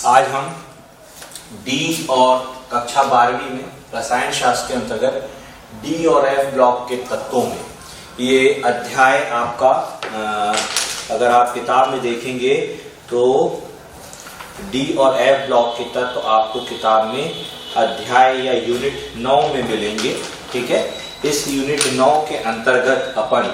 आज हम डी और कक्षा 12वीं में रसायन शास्त्र के अंतर्गत डी और एफ ब्लॉक के तत्वों में ये अध्याय आपका अगर आप किताब में देखेंगे तो डी और एफ ब्लॉक के तत्व आपको किताब में अध्याय या यूनिट 9 में मिलेंगे। ठीक है, इस यूनिट 9 के अंतर्गत अपन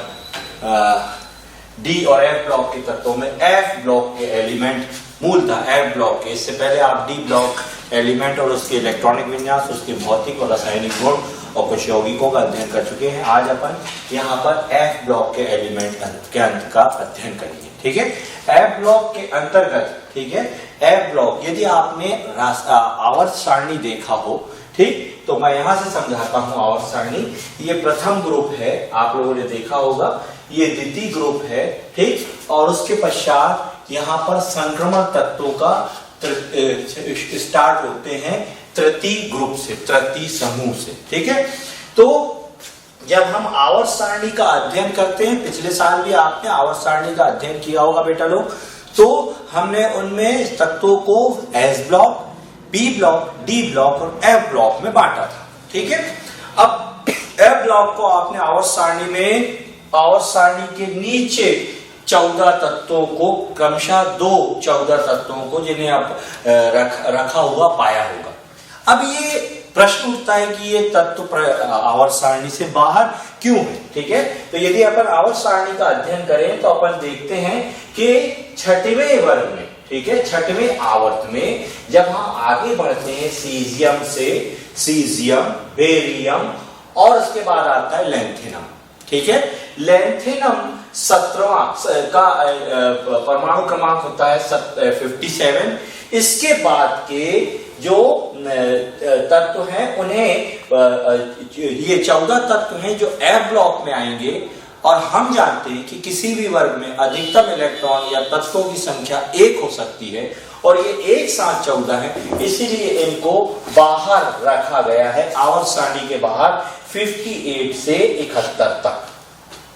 डी और एफ ब्लॉक के तत्वों में एफ ब्लॉक के एलिमेंट मूलतः एफ ब्लॉक के, इससे पहले आप डी ब्लॉक एलिमेंट और उसके इलेक्ट्रॉनिक विन्यास, उसके भौतिक और रासायनिक गुण और कुछ यौगिकों का अध्ययन कर चुके हैं। आज अपन यहाँ पर एफ ब्लॉक के एलिमेंट के अंत का अध्ययन करेंगे। ठीक है, एफ ब्लॉक के अंतर्गत, ठीक है, एफ ब्लॉक यदि आपने आवर्त सारणी देखा हो, ठीक, तो मैं यहां से समझाता हूं। आवर्त सारणी ये प्रथम ग्रुप है, आप लोगों ने देखा होगा, ये द्वितीय ग्रुप है, ठीक, और उसके पश्चात यहाँ पर संक्रमण तत्वों का स्टार्ट होते हैं तृतीय ग्रुप से, तृतीय समूह से। ठीक है, तो जब हम आवर्त सारणी का अध्ययन करते हैं, पिछले साल भी आपने आवर्त सारणी का अध्ययन किया होगा बेटा लोग, तो हमने उनमें तत्वों को S block, B block, D block और एफ ब्लॉक में बांटा था। ठीक है, अब एफ ब्लॉक को आपने आवर्त सारणी में, आवर्त सारणी के नीचे 14 तत्वों को क्रमशः 14 तत्वों को जिन्हें आप रखा हुआ पाया होगा। अब ये प्रश्न उठता है कि ये तत्व आवर्त सारणी से बाहर क्यों है। ठीक है, तो यदि अपन आवर्त सारणी का अध्ययन करें तो अपन देखते हैं कि छठवें वर्ग में, ठीक है, छठवें आवर्त में जब हम आगे बढ़ते हैं सीजियम से, सीजियम, बेरियम और उसके बाद आता है लैंथेनम। ठीक है, लैंथेनम 17वां का परमाणु क्रमांक होता है 57। इसके बाद के जो तत्व हैं उन्हें ये 14 तत्व हैं जो एफ ब्लॉक में आएंगे, और हम जानते हैं कि किसी भी वर्ग में अधिकतम इलेक्ट्रॉन या तत्वों की संख्या 1 हो सकती है और ये एक साथ 14 है, इसीलिए इनको बाहर रखा गया है, आवर्त सारणी के बाहर 58 से 71 तक।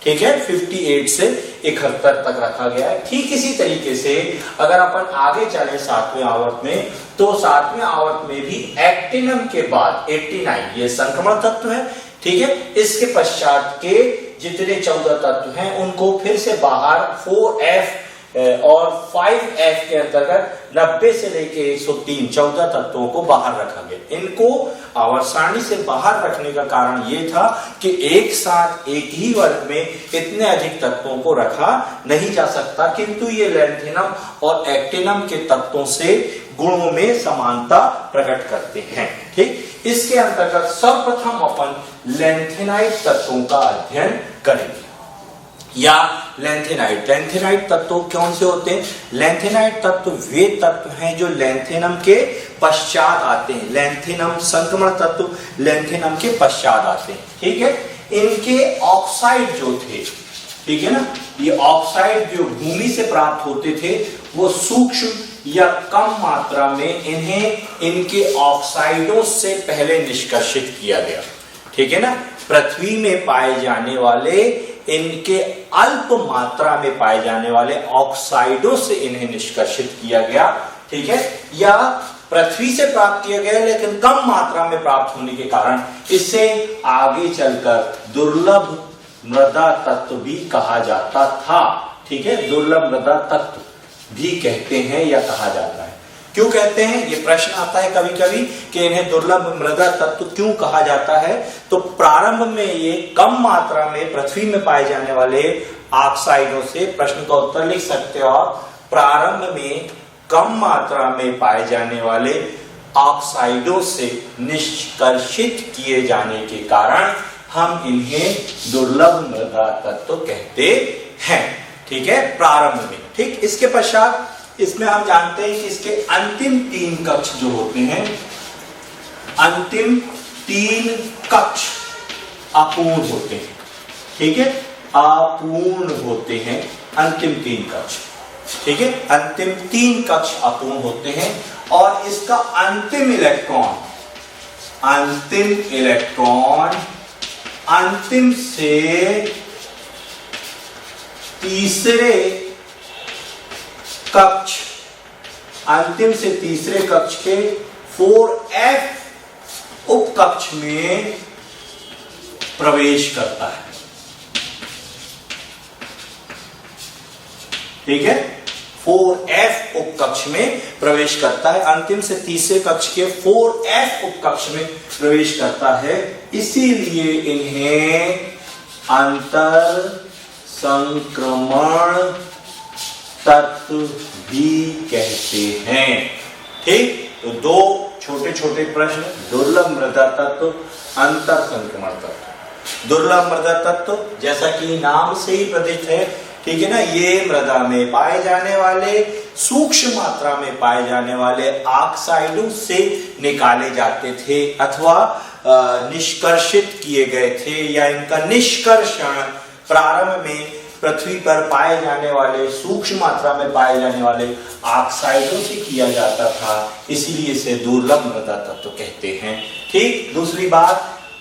ठीक है, 58 से 71 तक रखा गया है। ठीक इसी तरीके से अगर अपन आगे चले 7वें आवर्त में, तो 7वें आवर्त में भी एक्टिनम के बाद 89 ये संक्रमण तत्व है। ठीक है, इसके पश्चात के जितने 14 तत्व हैं उनको फिर से बाहर 4F और 5F के अंतर्गत 90 से लेके 103 14 तत्वों को बाहर रखा गया। इनको आवर्त सारणी से बाहर रखने का कारण ये था कि एक साथ एक ही वर्ग में इतने अधिक तत्वों को रखा नहीं जा सकता, किंतु ये लैंथेनम और एक्टिनम के तत्वों से गुणों में समानता प्रकट करते हैं। ठीक, इसके अंतर्गत सर्वप्रथम अपन लैंथेनाइट तत्वों का अध्ययन करेंगे, या लैंथेनाइट तत्व कौन से होते हैं? लैंथेनाइट तत्व वे तत्व हैं जो लैंथेनम के पश्चात आते हैं। लैंथेनम संक्रमण तत्व लैंथेनम के पश्चात आते हैं। ठीक है, इनके ऑक्साइड जो थे, ठीक है ना, ये ऑक्साइड जो भूमि से प्राप्त होते थे वो सूक्ष्म या कम मात्रा में इन्हें इनके ऑक्साइडों से पहले निष्कर्षित किया गया। ठीक है ना, पृथ्वी में पाए जाने वाले इनके अल्प मात्रा में पाए जाने वाले ऑक्साइडों से इन्हें निष्कर्षित किया गया। ठीक है, या पृथ्वी से प्राप्त किया गया लेकिन कम मात्रा में प्राप्त होने के कारण इसे आगे चलकर दुर्लभ मृदा तत्व भी कहा जाता था। ठीक है, दुर्लभ मृदा तत्व भी कहते हैं या कहा जाता है। क्यों कहते हैं, ये प्रश्न आता है कभी कभी कि इन्हें दुर्लभ मृदा तत्व क्यों कहा जाता है। तो प्रारंभ में ये कम मात्रा में पृथ्वी में पाए जाने वाले ऑक्साइडों से, प्रश्न का उत्तर लिख सकते हो आप, प्रारंभ में कम मात्रा में पाए जाने वाले ऑक्साइडों से निष्कर्षित किए जाने के कारण हम इन्हें दुर्लभ मृदा तत्व कहते हैं। ठीक है, प्रारंभ में। ठीक, इसके पश्चात इसमें हम जानते हैं कि इसके अंतिम 3 कक्ष जो होते हैं, अंतिम 3 कक्ष अपूर्ण होते हैं। ठीक है, अपूर्ण होते हैं अंतिम 3 कक्ष। ठीक है, अंतिम 3 कक्ष अपूर्ण होते हैं और इसका अंतिम इलेक्ट्रॉन अंतिम से तीसरे कक्ष अंतिम से तीसरे कक्ष के 4f उप कक्ष में प्रवेश करता है। ठीक है, 4f उप कक्ष में प्रवेश करता है, अंतिम से तीसरे कक्ष के 4f उप कक्ष में प्रवेश करता है। इसीलिए इन्हें अंतर संक्रमण तत्व भी कहते हैं। ठीक, तो दो छोटे छोटे प्रश्न, दुर्लभ मृदा तत्व, अंतर संक्रमण तत्व। दुर्लभ मृदा तत्व जैसा कि नाम से ही प्रतीत है, ठीक है ना, ये मृदा में पाए जाने वाले, सूक्ष्म मात्रा में पाए जाने वाले ऑक्साइडों से निकाले जाते थे अथवा निष्कर्षित किए गए थे, या इनका निष्कर्षण प्रारंभ में पृथ्वी पर पाए जाने वाले, सूक्ष्म मात्रा में पाए जाने वाले ऑक्साइडों से किया जाता था। इसीलिए इसे दुर्लभ मृदा तत्व कहते हैं। ठीक, दूसरी बात,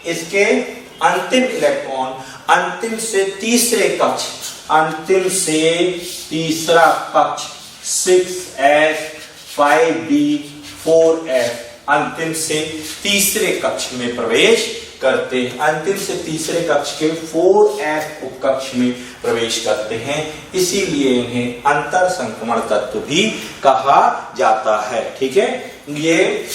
इसके अंतिम इलेक्ट्रॉन अंतिम से तीसरे कक्ष, अंतिम से तीसरा कक्ष 6s 5d 4f अंतिम से तीसरे कक्ष में प्रवेश करते हैं, अंतिम से तीसरे कक्ष के 4f उप कक्ष में प्रवेश करते हैं। इसीलिए इन्हें अंतर संक्रमण तत्व भी कहा जाता है। ठीक है, ये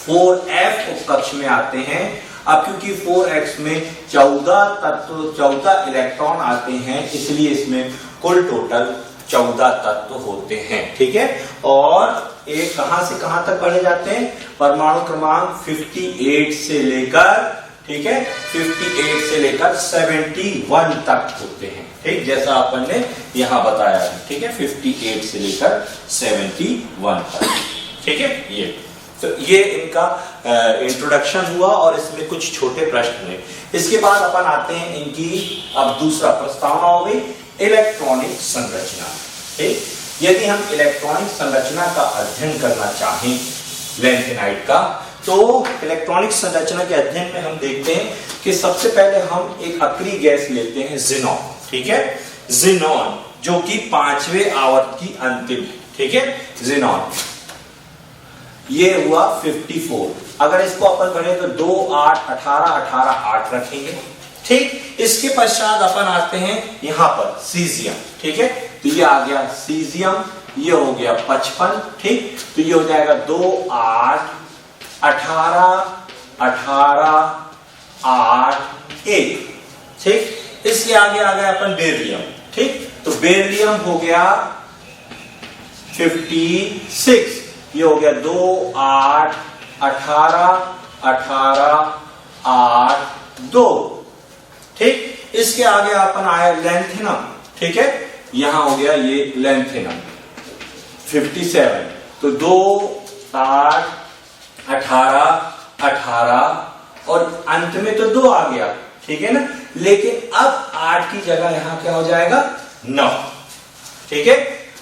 4f उप कक्ष में आते हैं। अब क्योंकि 4x में 14 तत्व, 14 इलेक्ट्रॉन आते हैं, इसलिए इसमें कुल टोटल 14 तत्व होते हैं। ठीक है, और एक कहां से कहां तक पढ़े जाते हैं, परमाणु क्रमांक 58 से लेकर, ठीक है, 58 से लेकर 71 तक होते हैं। ठीक, जैसा अपन ने यहां बताया है। ठीक है, 58 से लेकर 71 तक। ठीक है, ये इनका इंट्रोडक्शन हुआ और इसमें कुछ छोटे प्रश्न हुए। इसके बाद अपन आते हैं इनकी, अब दूसरा प्रस्तावना हो गई इलेक्ट्रॉनिक संरचना। ठीक, यदि हम इलेक्ट्रॉनिक संरचना का अध्ययन करना चाहें लैंथेनाइड का, तो इलेक्ट्रॉनिक संरचना के अध्ययन में हम देखते हैं कि सबसे पहले हम एक अक्रिय गैस लेते हैं, जिनॉन। ठीक है, जिनॉन जो कि 5वें आवर्त की अंतिम है। ठीक है, जिनॉन ये हुआ 54। अगर इसको अपन करें तो 2 8 18 18 8 रखेंगे। ठीक, इसके पश्चात अपन आते हैं यहां पर सीजियम। ठीक है, तो ये आ गया सीजियम, ये हो गया 55। ठीक, तो ये हो जाएगा 2 8 18 18 8 1। ठीक, इसके आगे आ गया अपन बेरिलियम। ठीक, तो बेरिलियम हो गया 56, ये हो गया 2 8 18 18 8 2। ठीक, इसके आगे अपन आया लैंथेनम। ठीक है, यहां हो गया ये लैंथेनम 57, तो 2 8 18 18 और अंत में तो 2 आ गया। ठीक है ना, लेकिन अब 8 की जगह यहां क्या हो जाएगा 9। ठीक है,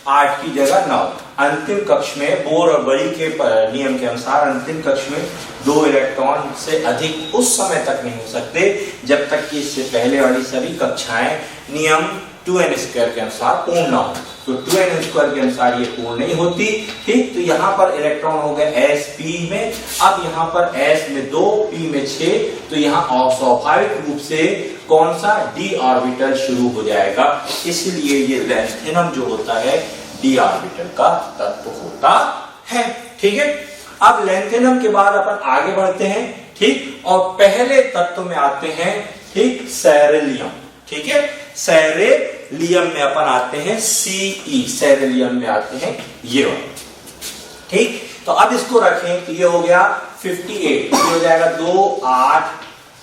8 की जगह 9। अंतिम कक्ष में बोर और बरी के नियम के अनुसार अंतिम कक्ष में 2 इलेक्ट्रॉन से अधिक उस समय तक नहीं हो सकते जब तक कि इससे पहले वाली सभी कक्षाएं नियम 2n² के अनुसार पूर्ण ना हो। तो 2n² के अनुसार ये पूर्ण नहीं होती। ठीक, तो यहां पर इलेक्ट्रॉन हो गए sp में, अब यहां पर s में 2 p में 6, तो यहां स्वाभाविक रूप से कौन सा d ऑर्बिटल शुरू हो जाएगा। इसलिए ये लैंथेनम जो होता है d ऑर्बिटल का तत्व होता है। ठीक है, अब लैंथेनम के बाद अपन आगे बढ़ते हैं। ठीक, और पहले तत्व में आते हैं, ठीक, सैरेलियम। ठीक है, सैरेलियम में अपन आते हैं Ce, सैरेलियम में आते हैं ये। ठीक, तो अब इसको रखें तो ये हो गया 58, ये हो जाएगा 2 8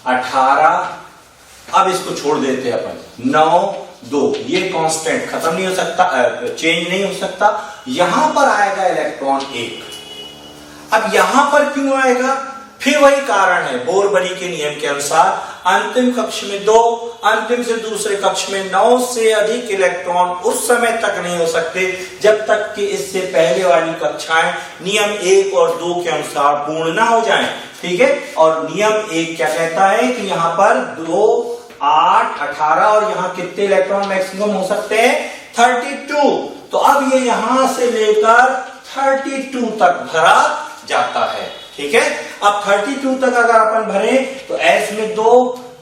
18। अब इसको छोड़ देते हैं अपन 9 2, ये कांस्टेंट खत्म नहीं हो सकता, चेंज नहीं हो सकता। यहां पर आएगा इलेक्ट्रॉन 1। अब यहां पर क्यों आएगा, फिर वही कारण है, बोर बरी के नियम के अनुसार अंतिम कक्ष में 2, अंतिम से दूसरे कक्ष में 9 से अधिक इलेक्ट्रॉन उस समय तक नहीं हो सकते जब तक कि इससे पहले वाली कक्षाएं नियम 1 और 2 के अनुसार पूर्ण ना हो जाएं। ठीक है, और नियम 1 क्या कहता है कि यहां पर 2 8 18 और यहां कितने इलेक्ट्रॉन मैक्सिमम हो सकते हैं 32। तो अब ये यहां से लेकर 32 तक भरा जाता है। ठीक है, अब 32 तक अगर अपन भरे तो S में 2,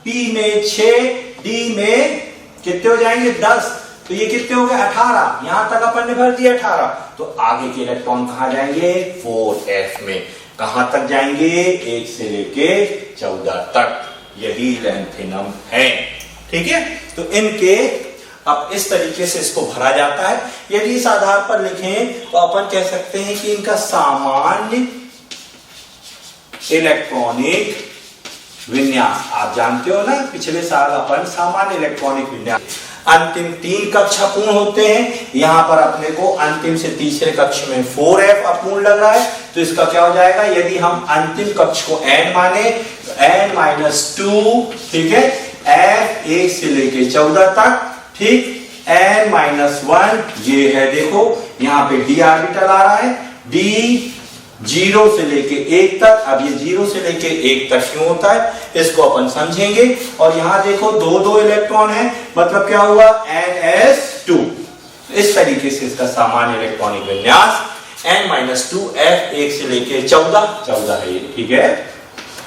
P में 6, D में कितने हो जाएंगे 10, तो ये कितने हो गए 18। यहां तक अपन ने भर दिया 18, तो आगे के इलेक्ट्रॉन कहां जाएंगे 4f में। कहां तक जाएंगे 1 से लेके 14 तक, यही लैंथेनम है। ठीक है, तो इनके अब इस तरीके से इसको भरा जाता है। यदि इस आधार पर लिखें तो अपन कह सकते हैं कि इनका सामान्य इलेक्ट्रॉनिक विन्यास, आप जानते हो ना पिछले साल अपन सामान्य इलेक्ट्रॉनिक विन्यास, अंतिम 3 कक्षा पूर्ण होते हैं। यहां पर अपने को अंतिम से तीसरे कक्ष में 4f अपूर्ण लग रहा है, तो इसका क्या हो जाएगा, यदि हम अंतिम कक्ष को n माने तो n-2, ठीक है, f 1 से लेके 14 तक, ठीक, n-1 ये है, देखो यहां पे d ऑर्बिटल आ रहा है, d 0 से लेके 1 तक। अब ये 0 से लेके 1 तक क्यों होता है इसको अपन समझेंगे। और यहां देखो 2 इलेक्ट्रॉन है, मतलब क्या हुआ ns2। इस तरीके से इसका सामान्य इलेक्ट्रॉनिक विन्यास n-2 f 1 से लेके 14 है ये, ठीक है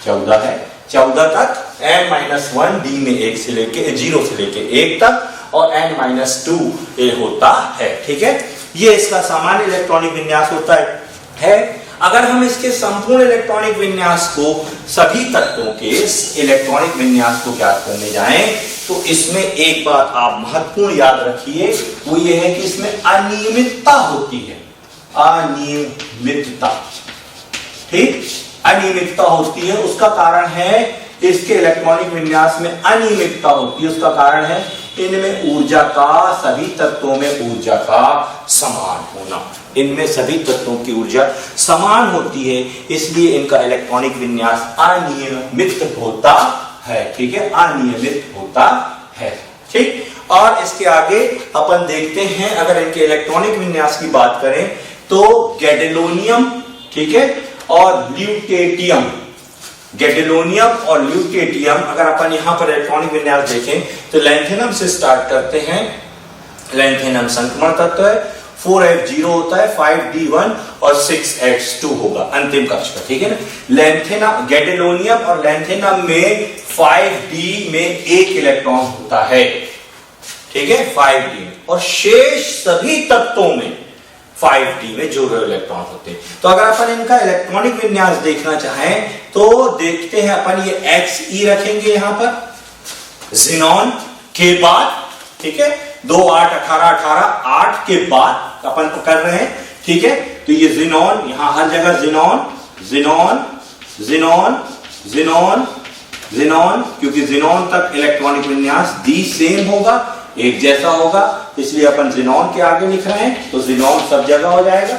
14 है, 14 तक, n-1 d में 1 से लेके 0 से लेके 1 तक, और n-2 ये होता है। ठीक है, ये इसका सामान्य इलेक्ट्रॉनिक विन्यास होता है। अगर हम इसके संपूर्ण इलेक्ट्रॉनिक विन्यास को, सभी तत्वों के इलेक्ट्रॉनिक विन्यास को ज्ञात करने जाएं, तो इसमें एक बात आप महत्वपूर्ण याद रखिए, वो ये है कि इसमें अनियमितता होती है। अनियमितता, ठीक, अनियमितता होती है। उसका कारण है इसके इलेक्ट्रॉनिक विन्यास में अनियमितता होती है, उसका कारण है इनमें ऊर्जा का, सभी तत्वों में ऊर्जा का समान होना। इनमें सभी तत्वों की ऊर्जा समान होती है, इसलिए इनका इलेक्ट्रॉनिक विन्यास अनियमित होता है। ठीक है, अनियमित होता है। ठीक, और इसके आगे अपन देखते हैं, अगर इनके इलेक्ट्रॉनिक विन्यास की बात करें तो गैडेलोनियम, ठीक है, और ल्यूटेटियम, गैडेलोनियम और ल्यूटेटियम, अगर अपन यहां पर इलेक्ट्रॉनिक विन्यास देखें तो लैंथेनम से स्टार्ट करते हैं। लैंथेनम संक्रमण तत्व है, 4f0 होता है, 5d1 और 6x2 होगा अंतिम कक्ष का। ठीक है ना, लैंथेनम, गैडेलोनियम और लैंथेनम में 5d में 1 इलेक्ट्रॉन होता है। ठीक है, 5d में, और शेष सभी तत्वों में 5d में जो इलेक्ट्रॉन होते हैं। तो अगर अपन इनका इलेक्ट्रॉनिक विन्यास देखना चाहें तो देखते हैं अपन, ये xe रखेंगे यहां पर ज़ीनॉन के बाद, ठीक है, 2 8 18 18 8 के बाद अपन कर रहे हैं। ठीक है, तो ये ज़ीनॉन, यहां हर जगह xenon xenon xenon xenon xenon, क्योंकि ज़ीनॉन तक इलेक्ट्रॉनिक विन्यास दी सेम होगा, एक जैसा होगा, इसलिए अपन ज़ीनॉन के आगे लिख रहे हैं, तो ज़ीनॉन सब जगह हो जाएगा।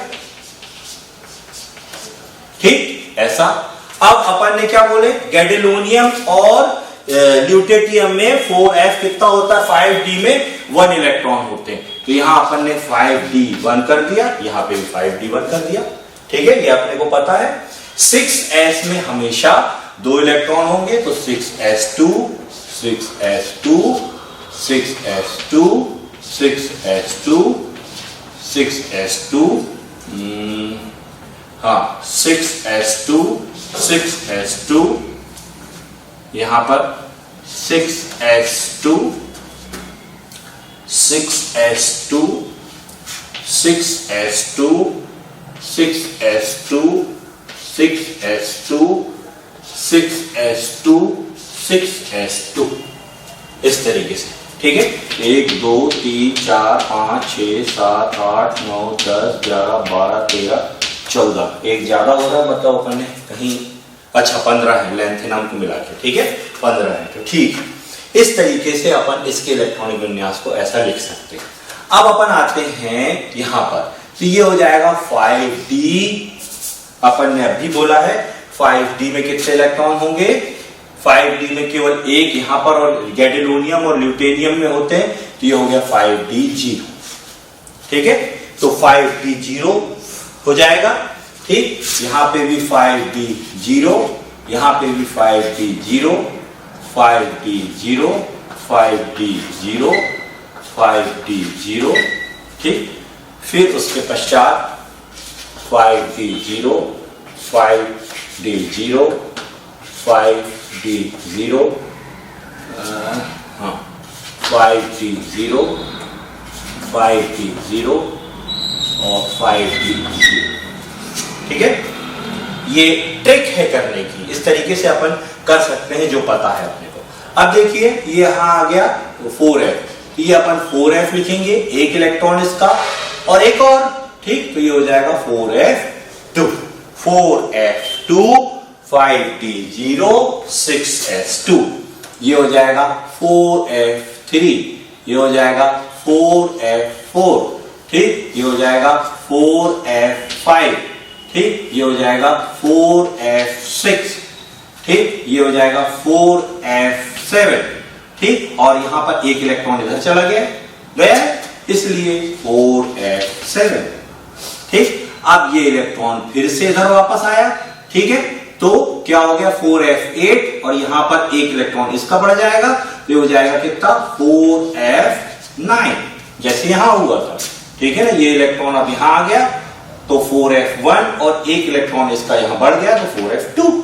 ठीक, ऐसा। अब अपन ने क्या बोले, गैडेलोनियम और ल्यूटेटियम में 4f कितना होता है, 5d में 1 इलेक्ट्रॉन होते हैं, तो यहां अपन ने 5d1 कर दिया, यहां पे भी 5d1 कर दिया। ठीक है, ये अपने को पता है। 6s में हमेशा 2 इलेक्ट्रॉन होंगे, तो 6s2 6s2 6s2 6s2 6s2, हाँ 6s2 6s2, यहां पर 6s2 6s2 6s2 6s2 6s2 6s2 6s2, इस तरीके से। ठीक है, 1 2 3 4 5 6 7 8 9 10 11 12 13 14, एक ज्यादा हो रहा है, मतलब अपन ने कहीं, अच्छा 15 है लैंथेनम को मिला के। ठीक है, 15 है, तो ठीक, इस तरीके से अपन इसके इलेक्ट्रॉनिक विन्यास को ऐसा लिख सकते हैं। अब अपन आते हैं यहां पर, तो ये हो जाएगा 5d, अपन ने अभी बोला है 5d में कितने इलेक्ट्रॉन होंगे, 5d में केवल 1 यहां पर, और गैडेलोनियम और ल्यूटेनियम में होते हैं, तो ये हो गया 5d0। ठीक है, तो 5d0 हो जाएगा। ठीक, यहां पे भी 5d0, यहां पे भी 5d0 5d0 5d0 5d0। ठीक, फिर उसके पश्चात 5d0, 5d0, 5d0, 5d0, 5d0 और 5d0। ठीक है, ये ट्रिक है करने की, इस तरीके से अपन कर सकते हैं जो पता है अपने को। अब देखिए ये यहां आ गया 4f, तो ये अपन 4f लिखेंगे, एक इलेक्ट्रॉन इसका और एक और, ठीक, तो ये हो जाएगा 4f2, 4f2, 5d0, 6s2, ये हो जाएगा 4f3, ये हो जाएगा 4f4, ठीक, ये हो जाएगा 4f5, ठीक, ये हो जाएगा 4f6, ठीक, ये हो जाएगा 4f7, ठीक, और यहां पर एक इलेक्ट्रॉन इधर चला गया इसलिए 4f7, ठीक। अब ये इलेक्ट्रॉन फिर से इधर वापस आया, ठीक है, तो क्या हो गया 4f8 और यहां पर एक इलेक्ट्रॉन इसका बढ़ जाएगा, तो ये हो जाएगा कितना 4f9, जैसे यहां हुआ था, ठीक है ना। ये इलेक्ट्रॉन अब यहां आ गया तो 4f1 और एक इलेक्ट्रॉन इसका यहां बढ़ गया तो 4f2,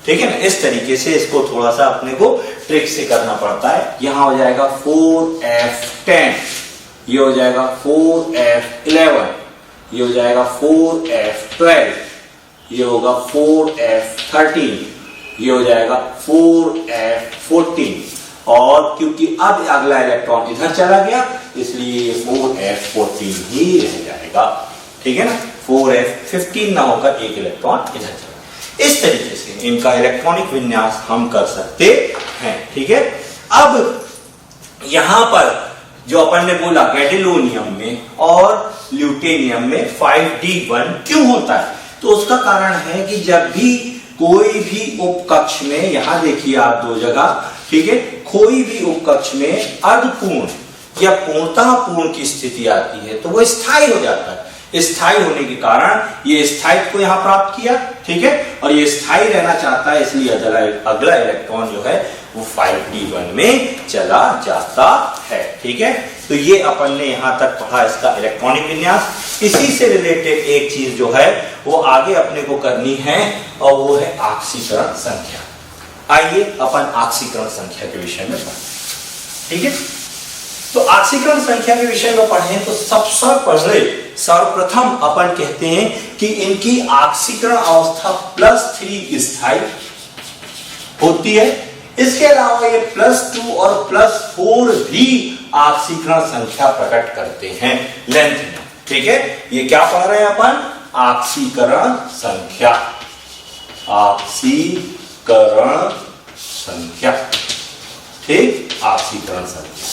ठीक है ना। इस तरीके से इसको थोड़ा सा अपने को ट्रिक से करना पड़ता है। यहां हो जाएगा 4f10, ये हो जाएगा 4f11, ये हो जाएगा 4f12, ये होगा 4f13, ये हो जाएगा 4f14, और क्योंकि अब अगला इलेक्ट्रॉन इधर चला गया इसलिए 4f14 ही रह जाएगा, ठीक है ना। 4f15 ना होकर एक इलेक्ट्रॉन इधर चला। इस तरीके से इनका इलेक्ट्रॉनिक विन्यास हम कर सकते हैं, ठीक है। अब यहां पर जो अपन ने बोला गैडोलीनियम में और ल्यूटेनियम में 5d1 क्यों होता है, तो उसका कारण है कि जब भी कोई भी उपकक्ष में, यहां देखिए आप दो जगह, ठीक है, कोई भी उपकक्ष में अर्धपूर्ण या पूर्णतः पूर्ण की स्थिति आती है तो वो स्थायी हो जाता है। स्थायी होने के कारण ये स्थायित्व को यहां प्राप्त किया, ठीक है, और ये स्थायी रहना चाहता है इसलिए अगला इलेक्ट्रॉन जो है वो 5d1 में चला जाता है, ठीक है। तो ये अपन ने यहां तक पढ़ा इसका इलेक्ट्रॉनिक विन्यास। इसी से रिलेटेड एक चीज जो है वो आगे अपने को करनी है और वो है ऑक्सीकरण संख्या। आइए अपन ऑक्सीकरण संख्या के विषय में पढ़ें, ठीक है। तो ऑक्सीकरण संख्या के विषय में पढ़ें तो सबसे पहले सर्वप्रथम अपन कहते हैं कि इनकी ऑक्सीकरण अवस्था +3 स्थायी होती है। इसके अलावा ये +2 और +4 भी ऑक्सीकरण संख्या प्रकट करते हैं लेंथ में, ठीक है। ये क्या पढ़ रहे हैं अपन, ऑक्सीकरण संख्या, ऑक्सीकरण संख्या, ठीक, ऑक्सीकरण संख्या।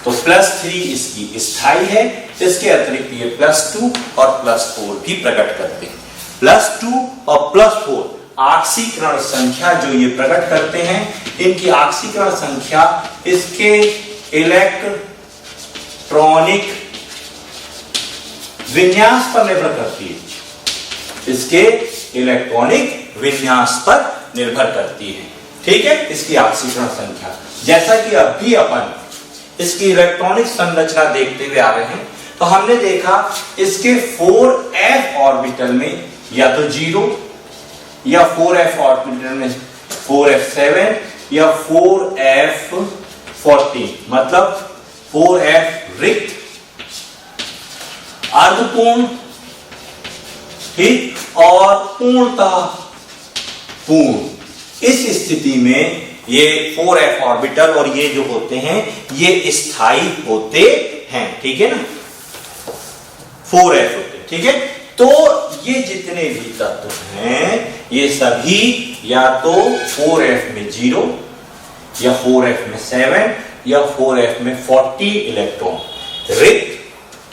तो +3 इसकी स्थायी है, इसके अतिरिक्त ये +2 और +4 भी प्रकट करते हैं। +2 और +4 ऑक्सीकरण संख्या जो ये प्रकट करते हैं, इनकी ऑक्सीकरण संख्या इसके इलेक्ट्रॉनिक विन्यास पर निर्भर करती है, इसके इलेक्ट्रॉनिक विन्यास पर निर्भर करती है, ठीक है, इसकी ऑक्सीकरण संख्या। जैसा कि अभी अपन इसकी इलेक्ट्रॉनिक संरचना देखते हुए आ रहे हैं, तो हमने देखा इसके 4f ऑर्बिटल में या तो 0 या 4f ऑर्बिटल में 4f7 या 4f14, मतलब 4f रिक्त, अर्धपूर्ण, ठीक, और पूर्णतः पूर्ण। इस स्थिति में ये 4f ऑर्बिटल और ये जो होते हैं ये स्थायी होते हैं, ठीक है ना, 4f होते हैं, ठीक है। तो ये जितने भी तत्व हैं ये सभी या तो 4f में 0 या 4f में 7 या 4f में 40 इलेक्ट्रॉन रिक्त,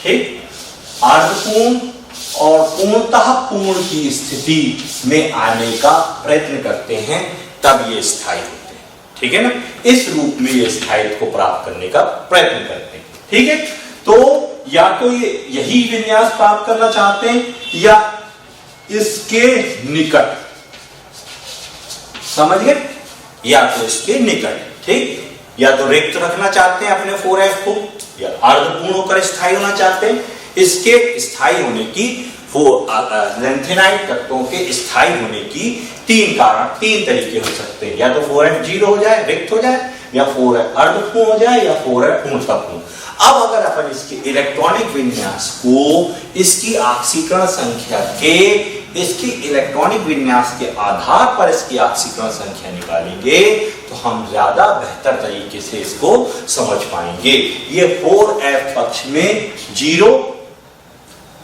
ठीक, अर्धपूर्ण और पूर्णतः पूर्ण की स्थिति में आने का प्रयत्न करते हैं, तब ये स्थायी होते हैं, ठीक है ना। इस रूप में ये स्थायित्व को प्राप्त करने का प्रयत्न करते हैं, ठीक है। तो या तो ये यही विन्यास प्राप्त करना चाहते हैं या इसके निकट, समझ गए, या तो इसके निकट, ठीक, या तो रिक्त रखना चाहते हैं अपने 4f को या अर्धपूर्ण होकर स्थायी होना चाहते हैं। इसके स्थायी होने की लैंथेनाइड तत्वों के स्थायी होने की तीन तरीके हो सकते हैं, या तो 4f 0 हो जाए, रिक्त हो जाए, या 4f अर्धपूर्ण हो जाए, या 4f पूर्णतापूर्ण। अब अगर अपन इसके इलेक्ट्रॉनिक विन्यास को इसकी ऑक्सीकरण संख्या के इसकी इलेक्ट्रॉनिक विन्यास के आधार पर इसकी ऑक्सीकरण संख्या निकालेंगे तो हम ज्यादा बेहतर तरीके से इसको समझ पाएंगे। ये 4f पक्ष में 0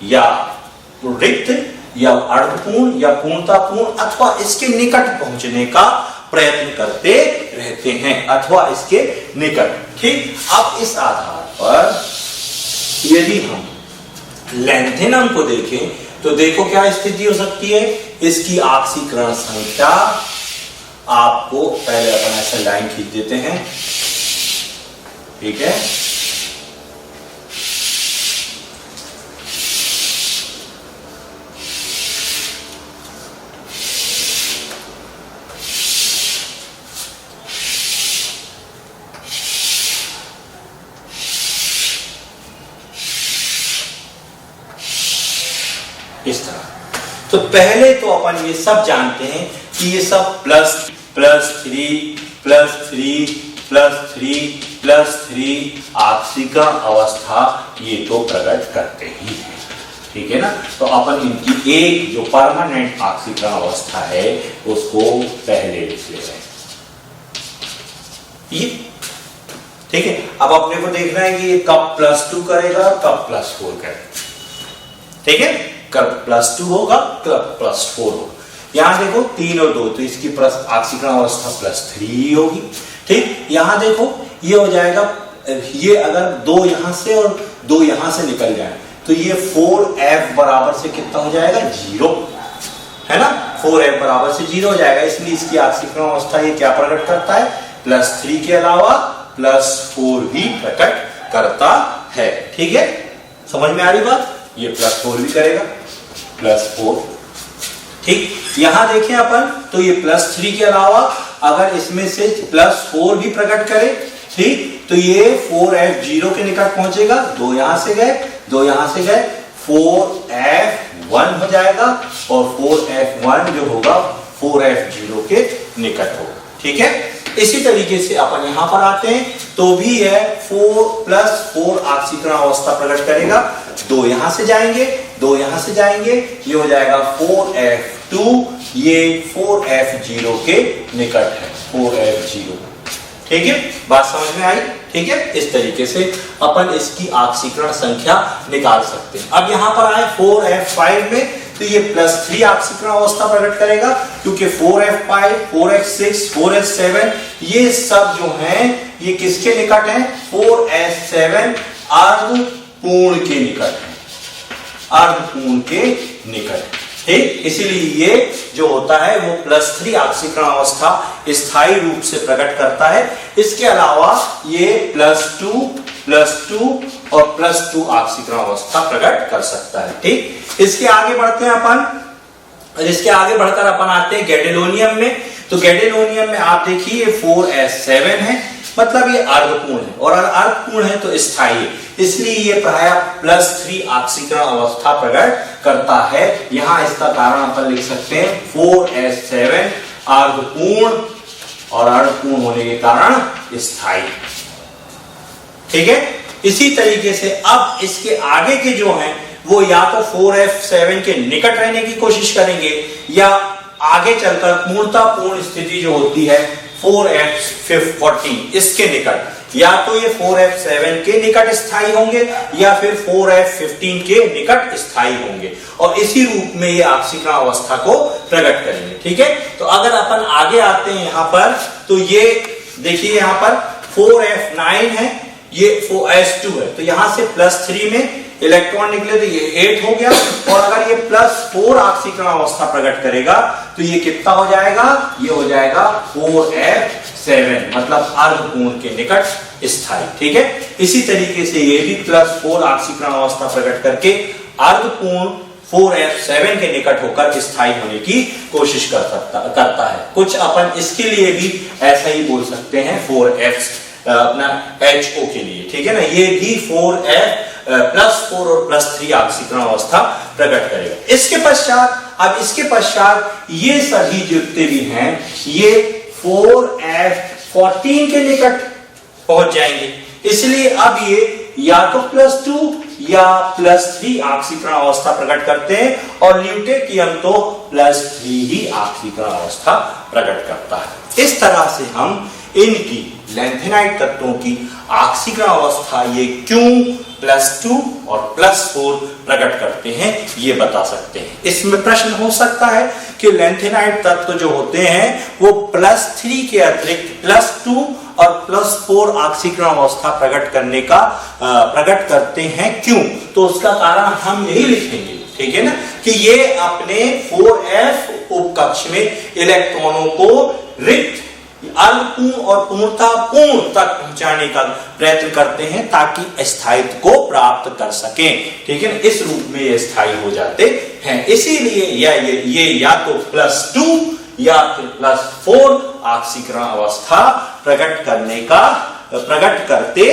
या रिक्त या अर्धपूर्ण या पूर्णतापूर्ण अथवा इसके निकट पहुंचने का प्रयत्न करते रहते हैं, अथवा इसके निकट। ठीक, अब इस आधार पर यदि हम लैंथेनम को देखें तो देखो क्या स्थिति हो सकती है। इसकी ऑक्सीकरण संख्या, आपको पहले अपन ऐसा लाइन खींच देते हैं, ठीक है। इस तरह। तो पहले तो अपन ये सब जानते हैं कि ये सब प्लस 3 ऑक्सीकरण अवस्था ये तो प्रकट करते ही हैं, ठीक है ना। तो अपन इनकी एक जो परमानेंट ऑक्सीकरण अवस्था है उसको पहले लिख ले रहे हैं, ये ठीक है। अब अपने को देखना है कि ये कब +2 करेगा, कब +4 करेगा, ठीक है। कब +2 होगा, कब +4 होगा। यहां देखो 3 और 2, तो इसकी ऑक्सीकरण अवस्था +3 होगी, ठीक। यहां देखो ये हो जाएगा, ये अगर 2 यहां से और 2 यहां से निकल जाए तो ये 4f बराबर से कितना हो जाएगा, 0, है ना। 4f बराबर से 0 हो जाएगा, इसलिए इसकी ऑक्सीकरण अवस्था ये क्या प्रकट करता है, +3 के अलावा +4 भी प्रकट करता है, ठीक है। समझ में आ रही बात, ये +4 भी करेगा, +4, ठीक। यहां देखें अपन तो ये +3 के अलावा अगर इसमें से +4 भी प्रकट करे, ठीक, तो ये 4f 0 के निकट पहुंचेगा, 2 यहां से गए, 2 यहां से गए, 4f1 हो जाएगा, और 4f1 जो होगा 4f 0 के निकट होगा, ठीक है। इसी तरीके से अपन यहां पर आते हैं तो भी है 4+4 ऑक्सीकरण अवस्था प्रकट करेगा, 2 यहां से जाएंगे, 2 यहां से जाएंगे, ये हो जाएगा 4f2, ये 4f0 के निकट है, 4f0, ठीक है। बात समझ में आई, ठीक है। इस तरीके से अपन इसकी ऑक्सीकरण संख्या निकाल सकते हैं। अब यहां पर आए 4f5 में, तो ये +3 ऑक्सीकरण अवस्था प्रकट करेगा, क्योंकि 4f5, 4f6, 4f7 ये सब जो हैं ये किसके निकट हैं, 4f7 अर्धपूर्ण के निकट है, अर्धपूर्ण के निकट, ठीक। इसीलिए ये जो होता है वो +3 ऑक्सीकरण अवस्था स्थायी रूप से प्रकट करता है। इसके अलावा ये +2 और +2 ऑक्सीकरण अवस्था प्रकट कर सकता है, ठीक। इसके आगे बढ़ते हैं अपन, इसके आगे बढ़कर अपन आते हैं गैडेलोनियम में। तो गैडेलोनियम में आप देखिए 4s7 है, मतलब ये अर्धपूर्ण है, और अर्धपूर्ण है तो स्थायी है, इसलिए ये प्रायः +3 ऑक्सीकरण अवस्था प्रकट करता है। यहां इसका कारण अपन लिख सकते हैं 4s7 अर्धपूर्ण, और अर्धपूर्ण होने के कारण स्थायी, ठीक है। इसी तरीके से अब इसके आगे के जो हैं वो या तो 4f7 के निकट रहने की कोशिश करेंगे, या आगे चलकर पूर्णतापूर्ण स्थिति जो होती है 4f14 इसके निकट, या तो ये 4f7 के निकट स्थायी होंगे या फिर 4f15 के निकट स्थायी होंगे, और इसी रूप में ये ऑक्सीकरण अवस्था को प्रकट करेंगे, ठीक है। तो अगर अपन आगे आते हैं यहां पर, तो ये देखिए यहां पर 4f9 है, ये 4s2 है, तो यहां से +3 में इलेक्ट्रॉन निकले तो ये 8 हो गया, और अगर ये +4 ऑक्सीकरण अवस्था प्रकट करेगा तो ये कितना हो जाएगा, ये हो जाएगा 4f7, मतलब अर्धपूर्ण के निकट स्थायी, ठीक है। इसी तरीके से ये भी +4 ऑक्सीकरण अवस्था प्रकट करके अर्धपूर्ण 4f7 के निकट होकर स्थायी होने की कोशिश करता है। कुछ अपन इसके लिए भी ऐसा ही बोल सकते हैं 4f अपना HO के लिए, ठीक है ना। ये भी 4f +4 और +3 ऑक्सीकरण अवस्था प्रकट करेगा। इसके पश्चात ये सभी जितने भी हैं ये 4F14 के निकट पहुंच जाएंगे। इसलिए अब ये या तो +2 या +3 ऑक्सीकरण अवस्था प्रकट करते हैं और ल्यूटेकियम तो +3 ही ऑक्सीकरण अवस्था प्रकट करता है। इस तरह से हम इनकी लैंथेनाइड तत्वों की ऑक्सीकरण अवस्था ये क्यों +2 और +4 प्रकट करते हैं ये बता सकते हैं। इसमें प्रश्न हो सकता है कि लैंथेनाइड तत्व जो होते हैं वो +3 के अतिरिक्त +2 और +4 ऑक्सीकरण अवस्था प्रकट करते हैं क्यों, तो उसका कारण हम यही लिखेंगे, ठीक है ना, कि ये अपने 4F उपकक्ष में इलेक्ट्रॉनों को रिक्त अल्पपूर्ण और पूर्णतापूर्ण तक पहुंचाने का प्रयत्न करते हैं ताकि स्थायित्व को प्राप्त कर सकें, ठीक है ना, इस रूप में ये स्थायी हो जाते हैं। इसीलिए ये या तो +2 या फिर +4 ऑक्सीकरण अवस्था प्रकट करते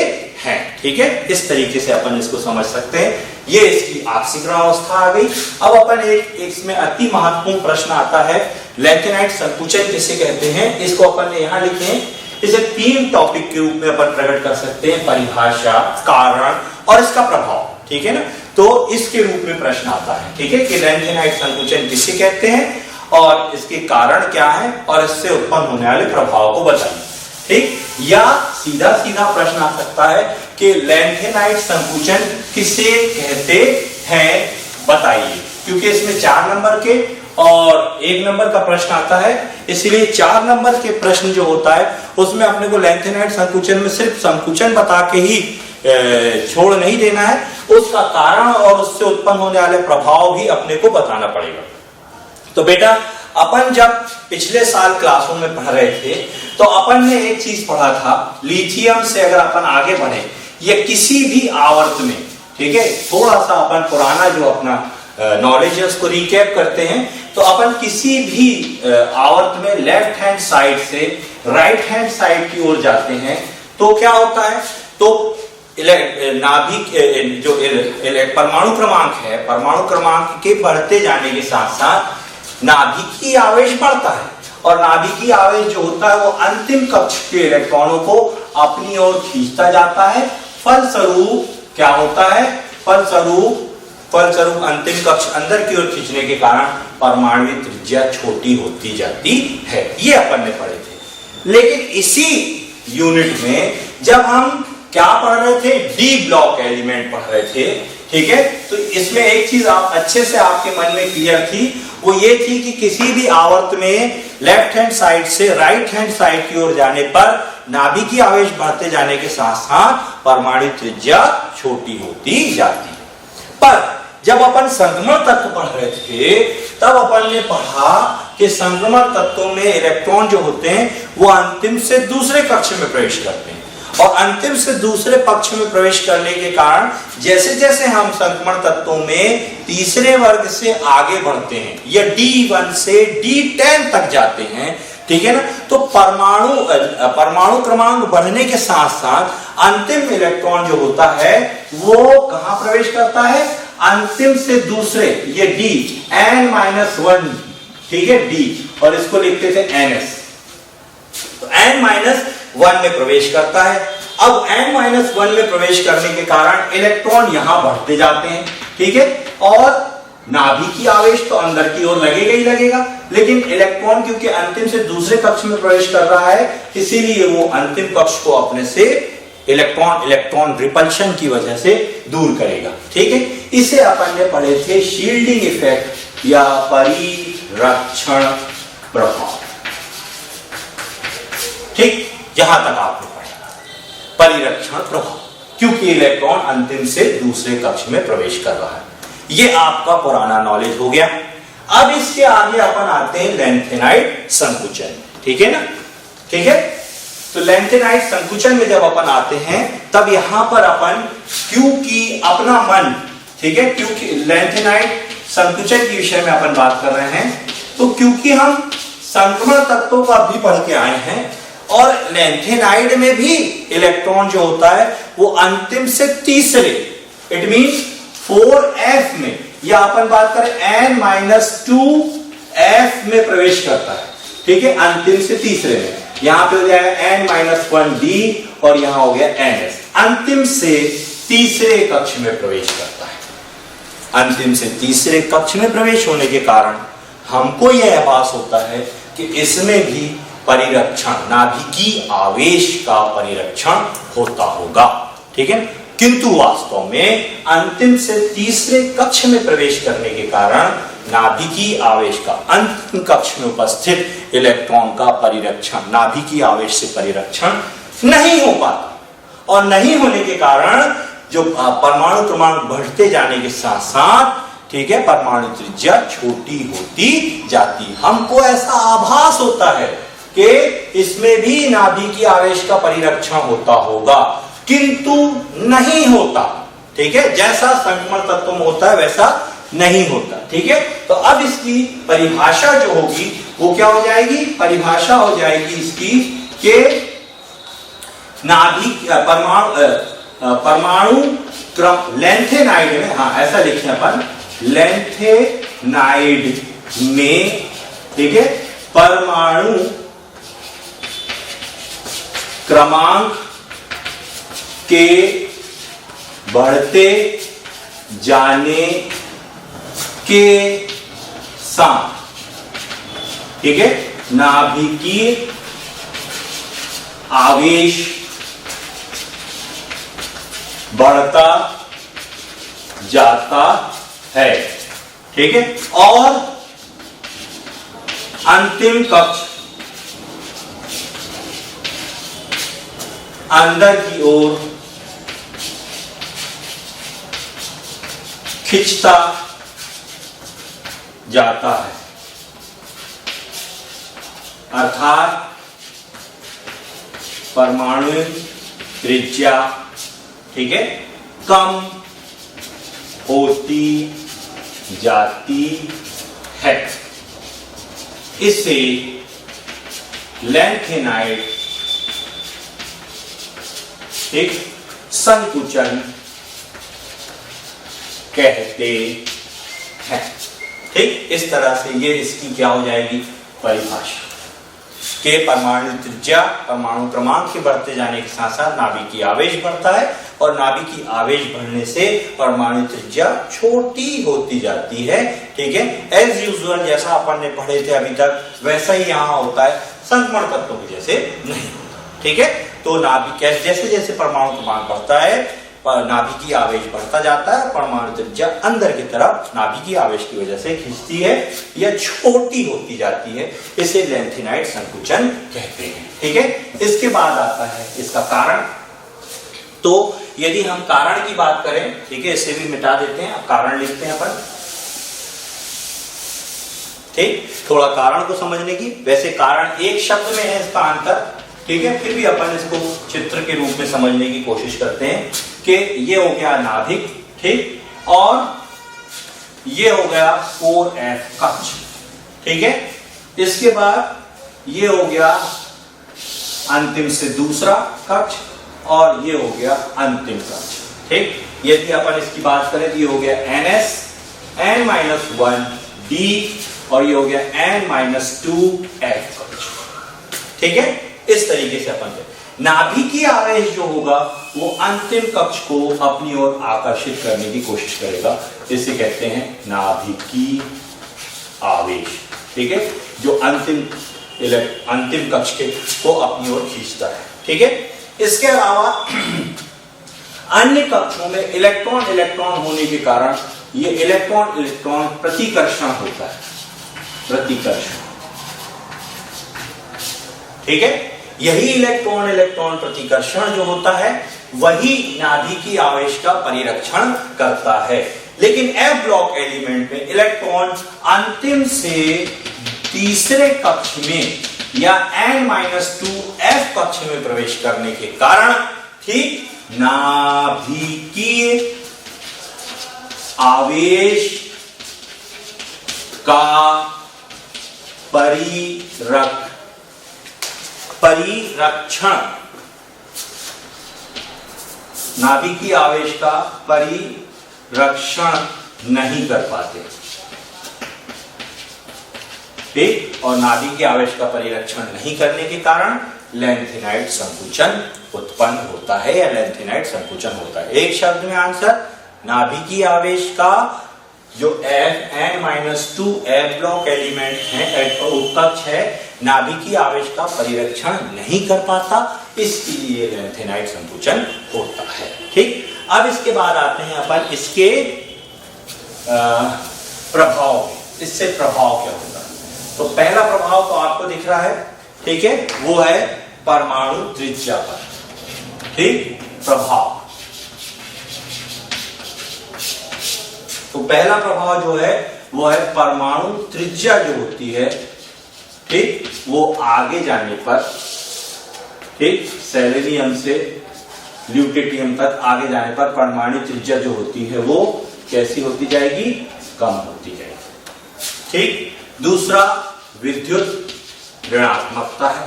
हैं, ठीक है। इस तरीके से अपन इसको समझ सकते हैं। ये इसकी ऑक्सीकरण अवस्था आ गई। अब अपन एक इसमें अति महत्वपूर्ण प्रश्न आता है, लैंथेनाइड संकुचन किसे कहते हैं, इसको अपन ने यहां लिखे हैं। इसे 3 टॉपिक के रूप में अपन प्रकट कर सकते हैं, परिभाषा, कारण और इसका प्रभाव, ठीक है ना। तो इसके रूप में प्रश्न आता है, ठीक है, कि लैंथेनाइड संकुचन किसे कहते हैं और इसके कारण क्या है और इससे उत्पन्न होने वाले प्रभाव को बताइए, ठीक। या सीधा प्रश्न आ सकता है कि लैंथेनाइड संकुचन किसे कहते हैं बताइए, क्योंकि इसमें 4 नंबर के और 1 नंबर का प्रश्न आता है। इसलिए 4 नंबर के प्रश्न जो होता है उसमें अपने को लैंथेनाइड संकुचन में सिर्फ संकुचन बता के ही छोड़ नहीं देना है, उसका कारण और उससे उत्पन्न होने वाले प्रभाव भी अपने को बताना पड़ेगा। तो बेटा अपन जब पिछले साल क्लासों में पढ़ रहे थे तो अपन ने एक चीज पढ़ा था, लिथियम से अगर अपन आगे बढ़े या किसी भी आवर्त में, ठीक है, थोड़ा सा अपन पुराना जो अपना नॉलेज है उसको रिकैप करते हैं। तो अपन किसी भी आवर्त में लेफ्ट हैंड साइड से राइट हैंड साइड की ओर जाते हैं तो क्या होता है, तो नाभिक जो परमाणु क्रमांक है, परमाणु क्रमांक के बढ़ते जाने के साथ साथ नाभिकीय आवेश बढ़ता है और नाभिकीय आवेश जो होता है वो अंतिम कक्ष के इलेक्ट्रॉनों को अपनी ओर खींचता जाता है। फलस्वरूप क्या होता है, फलस्वरूप अंतिम कक्ष अंदर की ओर खींचने के कारण परमाणु त्रिज्या छोटी होती जाती है। ये अपन ने पढ़े थे। लेकिन इसी यूनिट में जब हम क्या पढ़ रहे थे, डी ब्लॉक एलिमेंट पढ़ रहे थे, ठीक है, तो इसमें एक चीज आप अच्छे से आपके मन में क्लियर थी, वो ये थी कि किसी भी आवर्त में लेफ्ट हैंड साइड से राइट हैंड साइड की ओर जाने पर नाभिकीय आवेश बढ़ते जाने के साथ साथ परमाणु त्रिज्या छोटी होती जाती है। पर जब अपन संक्रमण तत्व पढ़ रहे थे तब अपन ने पढ़ा कि संक्रमण तत्वों में इलेक्ट्रॉन जो होते हैं वो अंतिम से दूसरे कक्ष में प्रवेश करते हैं और अंतिम से दूसरे पक्ष में प्रवेश करने के कारण जैसे जैसे हम संक्रमण तत्वों में तीसरे वर्ग से आगे बढ़ते हैं या D1 से D10 तक जाते हैं, ठीक है ना, तो परमाणु क्रमांक बढ़ने के साथ साथ अंतिम इलेक्ट्रॉन जो होता है वो कहां प्रवेश करता है, अंतिम से दूसरे, ये D n-1, ठीक है, D, और इसको लिखते थे NS, तो n-1 में प्रवेश करता है। अब n-1 में प्रवेश करने के कारण इलेक्ट्रॉन यहां बढ़ते जाते हैं, ठीक है, और नाभिकीय आवेश तो अंदर की ओर लगेगा ही लगेगा, लेकिन इलेक्ट्रॉन क्योंकि अंतिम से दूसरे कक्ष में प्रवेश कर रहा है इसीलिए वो अंतिम कक्ष को अपने से इलेक्ट्रॉन रिपल्शन की वजह से दूर करेगा, ठीक है। इसे अपन ने पढ़े थे शील्डिंग इफेक्ट या परिरक्षण प्रभाव, ठीक, जहां तक आपने पढ़ा परिरक्षण प्रभाव, क्योंकि इलेक्ट्रॉन अंतिम से दूसरे कक्ष में प्रवेश कर रहा है। ये आपका पुराना नॉलेज हो गया। अब इसके आगे अपन आते हैं लैंथेनाइड संकुचन, ठीक है ना, ठीक है। तो लैंथेनाइड संकुचन में जब अपन आते हैं तब यहां पर अपन क्योंकि अपना मन, ठीक है, क्योंकि लैंथेनाइड संकुचन के विषय में अपन बात कर रहे हैं तो क्योंकि हम संक्रमण तत्वों का भी पढ़ के आए हैं और लैंथेनाइड में भी इलेक्ट्रॉन जो होता है वो अंतिम से तीसरे इट मींस 4f में, या अपन बात करें n-2f में प्रवेश करता है, ठीक है, अंतिम से तीसरे में। यहां पे हो जाएगा n-1d और यहां हो गया ns, अंतिम से तीसरे कक्ष में प्रवेश करता है। अंतिम से तीसरे कक्ष में प्रवेश होने के कारण हमको यह आभास होता है कि इसमें भी परिरक्षण, नाभिकीय आवेश का परिरक्षण होता होगा, ठीक है। किंतु वास्तव में अंतिम से तीसरे कक्ष में प्रवेश करने के कारण नाभिकीय आवेश का अंतिम कक्ष में उपस्थित इलेक्ट्रॉन का परिरक्षण, नाभिकीय आवेश से परिरक्षण नहीं हो पाता, और नहीं होने के कारण जो परमाणु क्रमांक बढ़ते जाने के साथ साथ, ठीक है, परमाणु त्रिज्या छोटी होती जाती। हमको ऐसा आभास होता है कि इसमें भी नाभिकीय आवेश का परिरक्षण होता होगा, किंतु नहीं होता, ठीक है। जैसा संक्रमण तत्व में होता है वैसा नहीं होता, ठीक है। तो अब इसकी परिभाषा जो होगी वो क्या हो जाएगी? परिभाषा हो जाएगी इसकी कि नाभिक परमाणु क्रम लेंथेनाइड में, हाँ ऐसा लिखे अपन, लेंथेनाइड में, ठीक है, परमाणु क्रमांक के बढ़ते जाने के साथ, ठीक है, नाभिकीय आवेश बढ़ता जाता है, ठीक है, और अंतिम कक्ष अंदर की ओर खिंचता जाता है, अर्थात परमाणु त्रिज्या, ठीक है, कम होती जाती है। इसे लेंथेनाइड, एक संकुचन कहते हैं, ठीक। इस तरह से ये इसकी क्या हो जाएगी? परिभाषा के परमाणु त्रिज्या, परमाणु क्रमांक के बढ़ते जाने के साथ साथ नाभिकीय आवेश बढ़ता है, और नाभिकीय आवेश बढ़ने से परमाणु त्रिज्या छोटी होती जाती है, ठीक है। एज यूजुअल जैसा अपन ने पढ़े थे अभी तक वैसा ही यहां होता है, संक्रमण तत्वों की जैसे नहीं होता, ठीक है। तो नाभिकीय जैसे जैसे परमाणु क्रमांक बढ़ता है नाभिकीय आवेश बढ़ता जाता है, परमाणु त्रिज्या अंदर की तरफ नाभिकीय आवेश की वजह से खिंचती है या छोटी होती जाती है, इसे लेंथेनाइड संकुचन कहते हैं, ठीक है। इसके बाद आता है इसका कारण। तो यदि हम कारण की बात करें, ठीक है, इसे भी मिटा देते हैं, अब कारण लिखते हैं अपन, ठीक, थोड़ा कारण को समझने की। वैसे कारण एक शब्द में है, इसका अंतर, ठीक है, फिर भी अपन इसको चित्र के रूप में समझने की कोशिश करते हैं कि ये हो गया नाभिक, ठीक, और ये हो गया 4f कक्ष, ठीक है। इसके बाद ये हो गया अंतिम से दूसरा कक्ष, और ये हो गया अंतिम कक्ष, ठीक। यदि अपन इसकी बात करें तो ये हो गया ns, n-1d, और ये हो गया n-2f कक्ष, ठीक है। इस तरीके से अपन नाभिकीय आवेश जो होगा वो अंतिम कक्ष को अपनी ओर आकर्षित करने की कोशिश करेगा, इसे कहते हैं नाभिकीय आवेश, ठीक है, जो अंतिम कक्ष को अपनी ओर खींचता है, ठीक है। इसके अलावा अन्य कक्षों में इलेक्ट्रॉन होने के कारण ये इलेक्ट्रॉन प्रतिकर्षण होता है, प्रतिकर्षण, ठीक है। यही इलेक्ट्रॉन प्रतिकर्षण जो होता है वही नाभिकीय आवेश का परिरक्षण करता है। लेकिन एफ ब्लॉक एलिमेंट में इलेक्ट्रॉन अंतिम से तीसरे कक्ष में या n-2f कक्ष में प्रवेश करने के कारण, ठीक, नाभिकीय आवेश का परिरक्षण, नाभिकीय आवेश का परिरक्षण परिरक्षण नहीं कर पाते, ठीक। और नाभिक के आवेश का परिरक्षण नहीं करने के कारण लैंथेनाइट संकुचन उत्पन्न होता है या लैंथेनाइट संकुचन होता है। एक शब्द में आंसर, नाभिकीय आवेश का जो N-2 F ब्लॉक एलिमेंट है, उपकक्ष है, नाभिकीय आवेश का परिरक्षण नहीं कर पाता, इसके लिए लैंथेनाइट संकुचन होता है, ठीक। अब इसके बाद आते हैं अपन इसके प्रभाव, इससे प्रभाव क्या होगा। तो पहला प्रभाव तो आपको दिख रहा है, ठीक है, वो है परमाणु त्रिज्या पर, ठीक, प्रभाव। तो पहला प्रभाव जो है वो है परमाणु त्रिज्या जो होती है, ठीक, वो आगे जाने पर, ठीक, सेलेनियम से ल्यूटेटियम तक आगे जाने पर परमाणु त्रिज्या जो होती है वो कैसी होती जाएगी, कम होती जाएगी, ठीक। दूसरा विद्युत ऋणात्मकता है,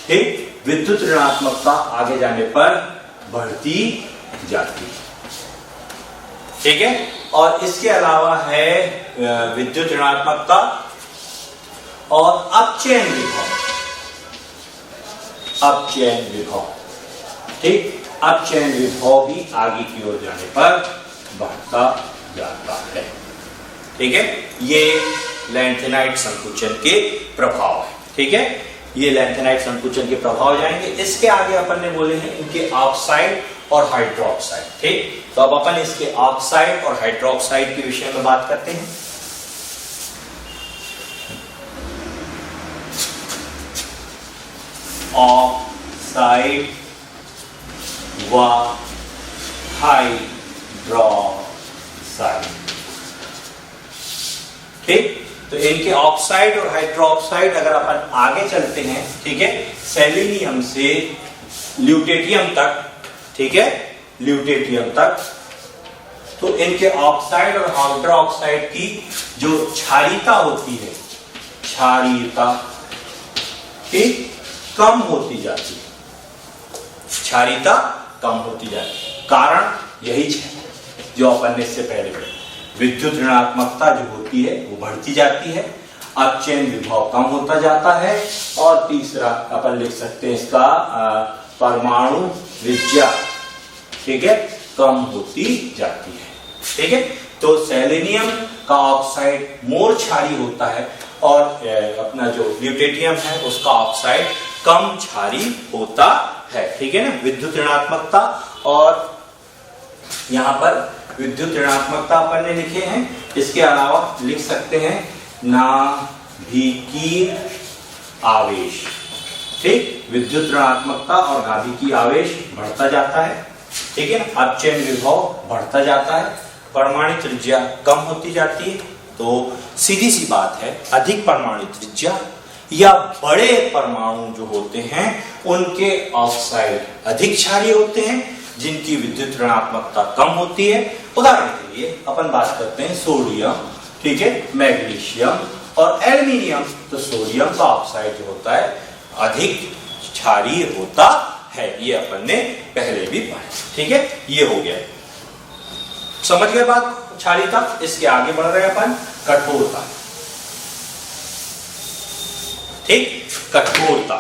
ठीक, विद्युत ऋणात्मकता आगे जाने पर बढ़ती जाती है, ठीक है। और इसके अलावा है विद्युत ऋणात्मकता और अपचयन विभव, अपचयन विभव, ठीक, अपचयन विभव भी आगे की ओर जाने पर बढ़ता जाता है, ठीक है। ये लैंथेनाइट संकुचन के प्रभाव है, ठीक है, ये लैंथेनाइट संकुचन के प्रभाव जाएंगे। इसके आगे अपन ने बोले हैं इनके ऑक्साइड और हाइड्रोक्साइड, ठीक। तो अब अपन इसके ऑक्साइड और हाइड्रोक्साइड के विषय में बात करते हैं। ऑक्साइड व हाइड्रोक्साइड, ठीक। तो इनके ऑक्साइड और हाइड्रोक्साइड अगर अपन आगे चलते हैं, ठीक है, सेलेनियम से ल्यूटेटियम तक, ठीक है, ल्यूटेटियम तक, तो इनके ऑक्साइड और हाइड्रोक्साइड की जो क्षारीयता होती है, क्षारीयता, ठीक, कम होती जाती है, क्षारीयता कम होती जाती है। कारण यही है जो अपन ने इससे पहले पढ़ा, विद्युत ऋणात्मकता जो होती है वो बढ़ती जाती है, अपचयन विभव कम होता जाता है, और तीसरा अपन लिख सकते हैं इसका परमाणु त्रिज्या, ठीक है, कम होती जाती है, ठीक है। तो सेलेनियम का ऑक्साइड मोर क्षारीय होता है और अपना जो ल्यूटेटियम है उसका ऑक्साइड कम क्षारीय होता है, ठीक है ना। विद्युत ऋणात्मकता और यहां पर विद्युत ऋणात्मकता अपन ने लिखे हैं, इसके अलावा लिख सकते हैं नाभिकीय आवेश, ठीक, विद्युत ऋणात्मकता और नाभिकीय आवेश बढ़ता जाता है, ठीक है ना। अपचयन विभव बढ़ता जाता है, परमाणु त्रिज्या कम होती जाती है। तो सीधी सी बात है, अधिक परमाणु त्रिज्या या बड़े परमाणु जो होते हैं उनके ऑक्साइड अधिक क्षारीय होते हैं, जिनकी विद्युत ऋणात्मकता कम होती है। उदाहरण के लिए अपन बात करते हैं सोडियम, ठीक है, मैग्नीशियम और एल्युमिनियम। तो सोडियम का ऑक्साइड जो होता है अधिक क्षारीय होता है, ये अपन ने पहले भी पढ़ा, ठीक है। ये हो गया, समझ गए बात, क्षारीयता। इसके आगे बढ़ रहे हैं अपन, कठोरता, ठीक, कठोरता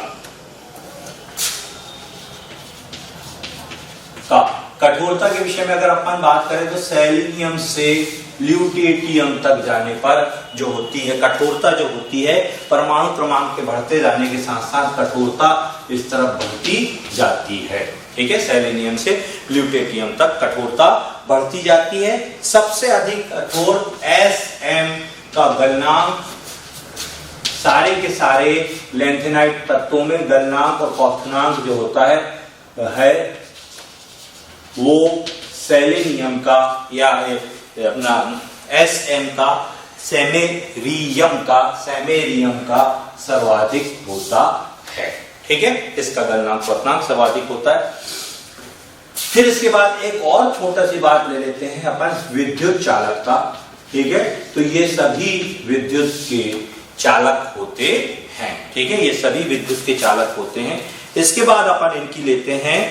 का, कठोरता के विषय में अगर अपन बात करें तो सेलेनियम से ल्यूटेटियम तक जाने पर जो होती है कठोरता, जो होती है परमाणु क्रमांक के बढ़ते जाने के साथ साथ कठोरता इस तरफ बढ़ती जाती है, ठीक है। सेलेनियम से ल्यूटेटियम तक कठोरता बढ़ती जाती है। सबसे अधिक कठोर Sm का गलनांक सारे के सारे लैंथेनाइट तत्वों में गलनांक और क्वथनांक जो होता है वो सेलेनियम का या अपना Sm का सेमेरियम का सर्वाधिक होता है, ठीक है। इसका गलनांक क्वथनांक सर्वाधिक होता है। फिर इसके बाद एक और छोटा सी बात ले लेते हैं अपन, विद्युत चालकता, ठीक है। तो ये सभी विद्युत के चालक होते हैं, ठीक है, ये सभी विद्युत के चालक होते हैं। इसके बाद अपन इनकी लेते हैं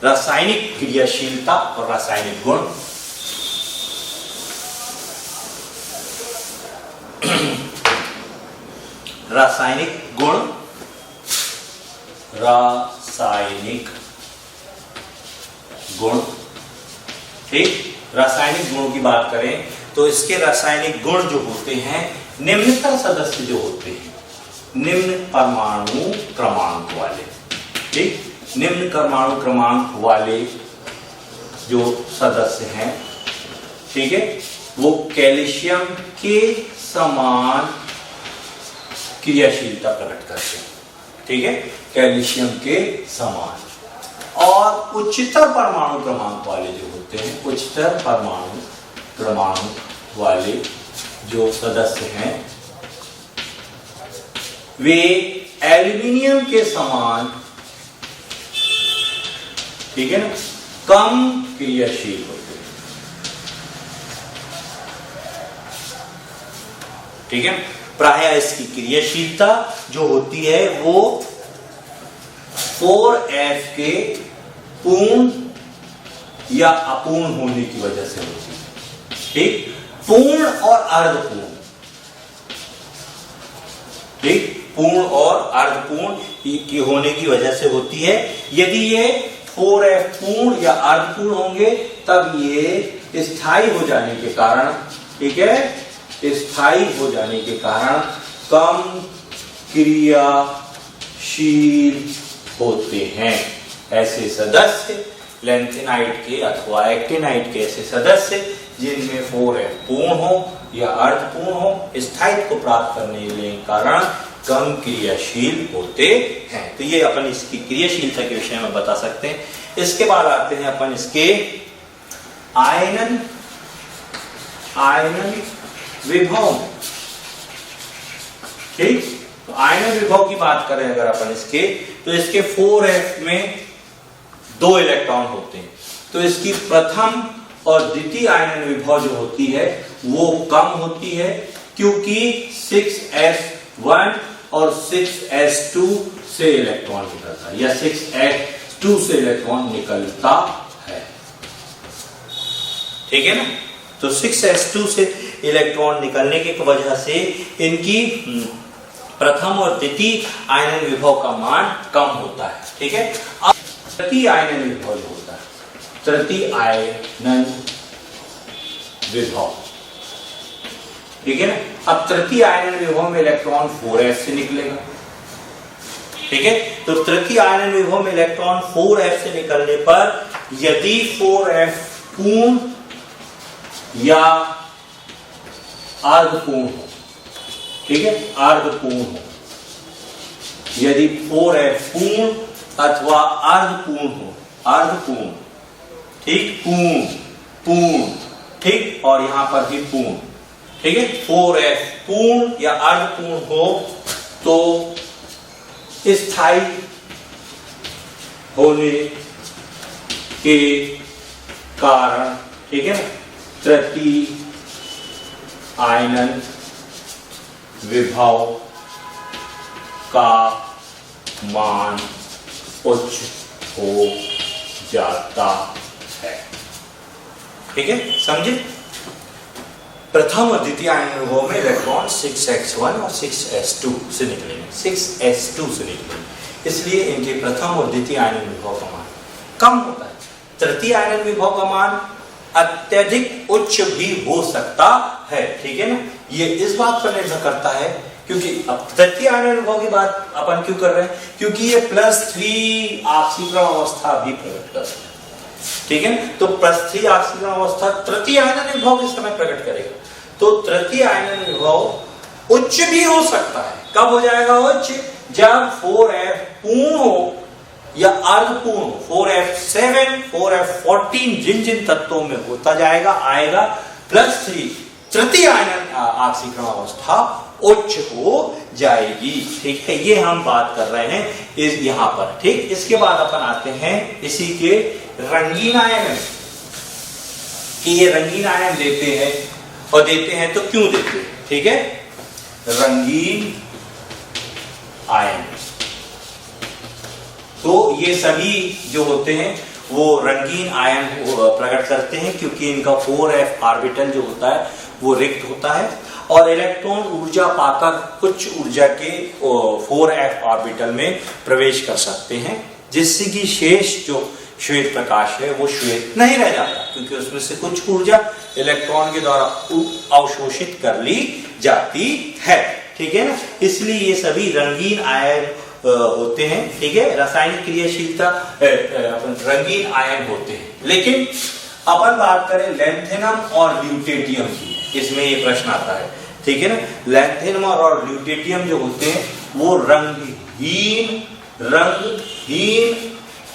रासायनिक क्रियाशीलता और रासायनिक गुण। रासायनिक गुण, रासायनिक गुण, ठीक। रासायनिक गुणों की बात करें तो इसके रासायनिक गुण जो होते हैं, निम्नतर सदस्य जो होते हैं, निम्न परमाणु क्रमांक वाले, ठीक, निम्न परमाणु क्रमांक वाले जो सदस्य हैं, ठीक है, वो कैल्शियम के समान क्रियाशीलता प्रकट करते हैं, ठीक है, कैल्शियम के समान। और उच्चतर परमाणु क्रमांक वाले जो होते हैं, उच्चतर परमाणु क्रमांक वाले जो सदस्य हैं, वे एल्यूमिनियम के समान, ठीक है ना, कम क्रियाशील होते हैं, ठीक है। प्रायः इसकी क्रियाशीलता जो होती है वो 4F के पूर्ण या अपूर्ण होने की वजह से होती है, ठीक। पूर्ण और अर्धपूर्ण, ठीक, पूर्ण और अर्धपूर्ण की होने की वजह से होती है। यदि ये 4F पूर्ण या अर्धपूर्ण होंगे तब ये स्थायी हो जाने के कारण, ठीक है, स्थायी हो जाने के कारण कम क्रियाशील होते हैं। ऐसे सदस्य लैंथेनाइट के अथवा एक्टिनाइट के ऐसे सदस्य जिनमें 4F पूर्ण हो या अर्धपूर्ण हो, स्थायित्व को प्राप्त करने के कारण कम क्रियाशील होते हैं। तो ये अपन इसकी क्रियाशीलता के विषय में बता सकते हैं। इसके बाद आते हैं अपन इसके आयनन विभव, ठीक। तो आयनन विभव की बात करें अगर अपन इसके, तो इसके 4F में 2 इलेक्ट्रॉन होते हैं। तो इसकी प्रथम और द्वितीय आयनन विभव जो होती है वो कम होती है, क्योंकि 6s1 और 6s2 से इलेक्ट्रॉन निकलता है, या 6s2 से इलेक्ट्रॉन निकलता है, ठीक है ना। तो 6s2 से इलेक्ट्रॉन निकलने की वजह से इनकी प्रथम और द्वितीय आयनन विभव का मान कम होता है, ठीक है। अब तृतीय आयनन विभव जो होता है, तृतीय आयनन विभव, ठीक है ना। अब तृतीय आयनन विभव में इलेक्ट्रॉन 4F से निकलेगा, ठीक है। तो तृतीय आयनन विभव में इलेक्ट्रॉन 4F से निकलने पर यदि 4F पूर्ण या अर्धपूर्ण हो, ठीक है, अर्धपूर्ण हो, यदि 4F पूर्ण अथवा अर्धपूर्ण हो, अर्धपूर्ण, ठीक, पूर्ण, ठीक, और यहां पर भी पूर्ण, ठीक है, 4F पूर्ण या अर्धपूर्ण हो तो स्थायी होने के कारण, ठीक है, तृतीय आयनन विभव का मान उच्च हो जाता है, ठीक है, समझे। प्रथम और द्वितीय आयनन विभव में इलेक्ट्रॉन 6s1 और 6s2 से निकलेंगे, 6s2 से निकलेंगे, इसलिए इनके प्रथम और द्वितीय आयनन विभव का मान कम होता है। तृतीय आयनन विभव का मान अत्यधिक उच्च भी हो सकता है, ठीक है ना। ये इस बात पर निर्भर करता है, क्योंकि अब तृतीय आयनन विभव की बात अपन क्यों कर रहे हैं, क्योंकि ये +3 ऑक्सीकरण अवस्था भी प्रकट करता है, ठीक है। तो +3 ऑक्सीकरण अवस्था तृतीय आयनन विभव के समय प्रकट करेगा। तो तृतीय आयनन विभव उच्च भी हो सकता है। कब हो जाएगा उच्च? जब 4F पूर्ण हो या अर्धपूर्ण हो। 4F7, 4F14 जिन जिन तत्वों में होता जाएगा आएगा, +3 तृतीय आयनन ऑक्सीकरण अवस्था उच्च हो जाएगी, ठीक है। ये हम बात कर रहे हैं इस यहां पर, ठीक। इसके बाद अपन आते हैं इसी के रंगीन आयन, कि ये रंगीन आयन देते हैं, और देते हैं तो क्यों देते हैं, ठीक है। रंगीन आयन, तो ये सभी जो होते हैं वो रंगीन आयन प्रकट करते हैं, क्योंकि इनका 4f ऑर्बिटल जो होता है वो रिक्त होता है और इलेक्ट्रॉन ऊर्जा पाकर उच्च ऊर्जा के 4f ऑर्बिटल में प्रवेश कर सकते हैं, जिससे कि शेष जो श्वेत प्रकाश है वो श्वेत नहीं रह जाता, क्योंकि उसमें से कुछ ऊर्जा इलेक्ट्रॉन के द्वारा अवशोषित कर ली जाती है। ठीक है ना, इसलिए ये सभी रंगीन आयन होते हैं। ठीक है, रासायनिक क्रियाशीलता रंगीन आयन होते हैं। लेकिन अपन बात करें लैंथेनम और ल्यूटेटियम की, इसमें ये प्रश्न आता है। ठीक है ना, लैंथेनम और ल्यूटेटियम जो होते हैं वो रंगहीन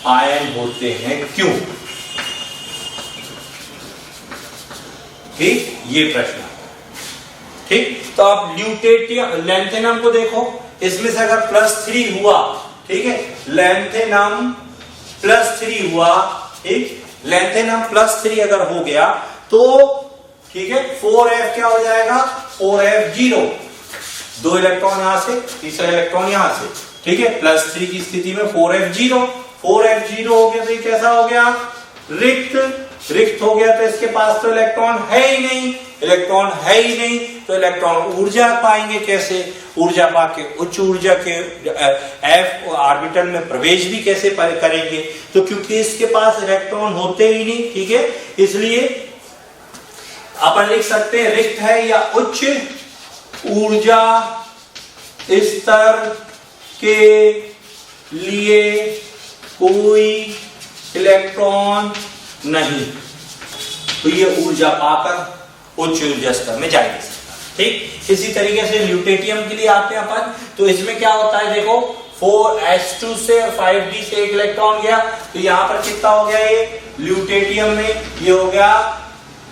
आयन होते हैं, क्यों? ठीक, ये प्रश्न आता है। ठीक, तो आप ल्यूटेटियम लैंथेनम को देखो, इसमें से अगर +3 हुआ, ठीक है, लैंथेनम +3 हुआ, ठीक, लैंथेनम +3 अगर हो गया तो ठीक है 4f क्या हो जाएगा, 4f 0, 2 इलेक्ट्रॉन यहां से, तीसरा इलेक्ट्रॉन यहां से। ठीक है, +3 की स्थिति में 4f 0 हो गया, तो ये कैसा हो गया, रिक्त हो गया। तो इसके पास तो इलेक्ट्रॉन है ही नहीं, तो इलेक्ट्रॉन ऊर्जा पाएंगे कैसे, ऊर्जा पाके उच्च ऊर्जा के f ऑर्बिटल में प्रवेश भी कैसे करेंगे, तो क्योंकि इसके पास इलेक्ट्रॉन होते ही नहीं। ठीक है, इसलिए अपन लिख सकते हैं रिक्त है या उच्च ऊर्जा स्तर के लिए कोई इलेक्ट्रॉन नहीं, तो ये ऊर्जा पाकर उच्च ऊर्जा स्तर में जा नहीं सकता। ठीक, इसी तरीके से ल्यूटेटियम के लिए आते हैं अपन, तो इसमें क्या होता है, देखो 4s2 से और 5d से एक इलेक्ट्रॉन गया, तो यहां पर कितना हो गया, ये ल्यूटेटियम में ये हो गया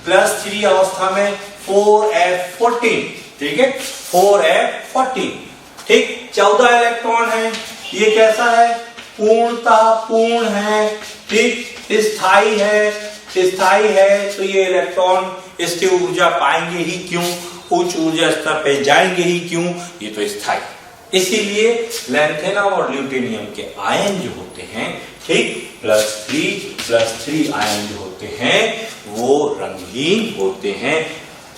+3 अवस्था में 4f14। ठीक है, 4f14। ठीक, 14 इलेक्ट्रॉन है, ये कैसा है, पूर्ण है। ठीक, स्थायी है, तो ये इलेक्ट्रॉन इसकी ऊर्जा पाएंगे ही क्यों, उच्च ऊर्जा स्तर पे जाएंगे ही क्यों, ये तो स्थायी। इसीलिए लैंथेनम और ल्यूटेनियम के आयन जो होते हैं, ठीक, +3 आयन जो होते हैं वो रंगीन होते हैं।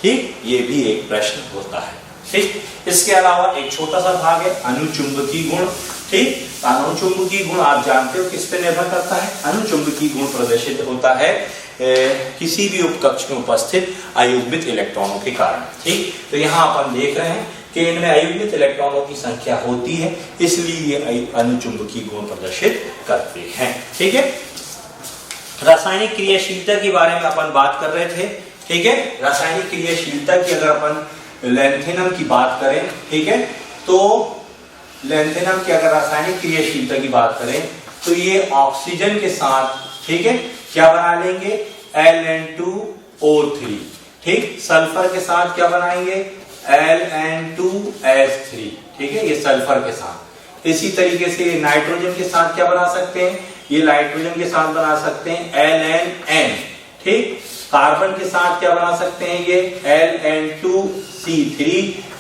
ठीक, ये भी एक प्रश्न होता है। ठीक, इसके अलावा एक छोटा सा भाग है अनुचुंबकीय गुण। ठीक, अनुचुंबकीय गुण आप जानते हो किस पे निर्भर करता है, अनुचुंबकीय गुण प्रदर्शित होता है किसी भी उपकक्ष में उपस्थित अयुग्मित इलेक्ट्रॉनों के कारण। ठीक, तो यहाँ अपन देख रहे हैं कि इनमें अयुग्मित इलेक्ट्रॉनों की संख्या होती है, इसलिए ये अनुचुंबकीय गुण प्रदर्शित करते हैं। ठीक है, रासायनिक क्रियाशीलता के बारे में अपन बात कर रहे थे। ठीक है, रासायनिक क्रियाशीलता की अगर अपन लैंथेनम की बात करें, ठीक है, तो लैंथेनम की अगर रासायनिक क्रियाशीलता की बात करें तो ये ऑक्सीजन के साथ, ठीक है, क्या बना लेंगे, Ln2O3। ठीक, सल्फर के साथ क्या बनाएंगे, Ln2S3। ठीक है, ये सल्फर के साथ। इसी तरीके से नाइट्रोजन के साथ क्या बना सकते हैं, ये नाइट्रोजन के साथ बना सकते हैं Lnn। ठीक, कार्बन के साथ क्या बना सकते हैं, ये Ln2C3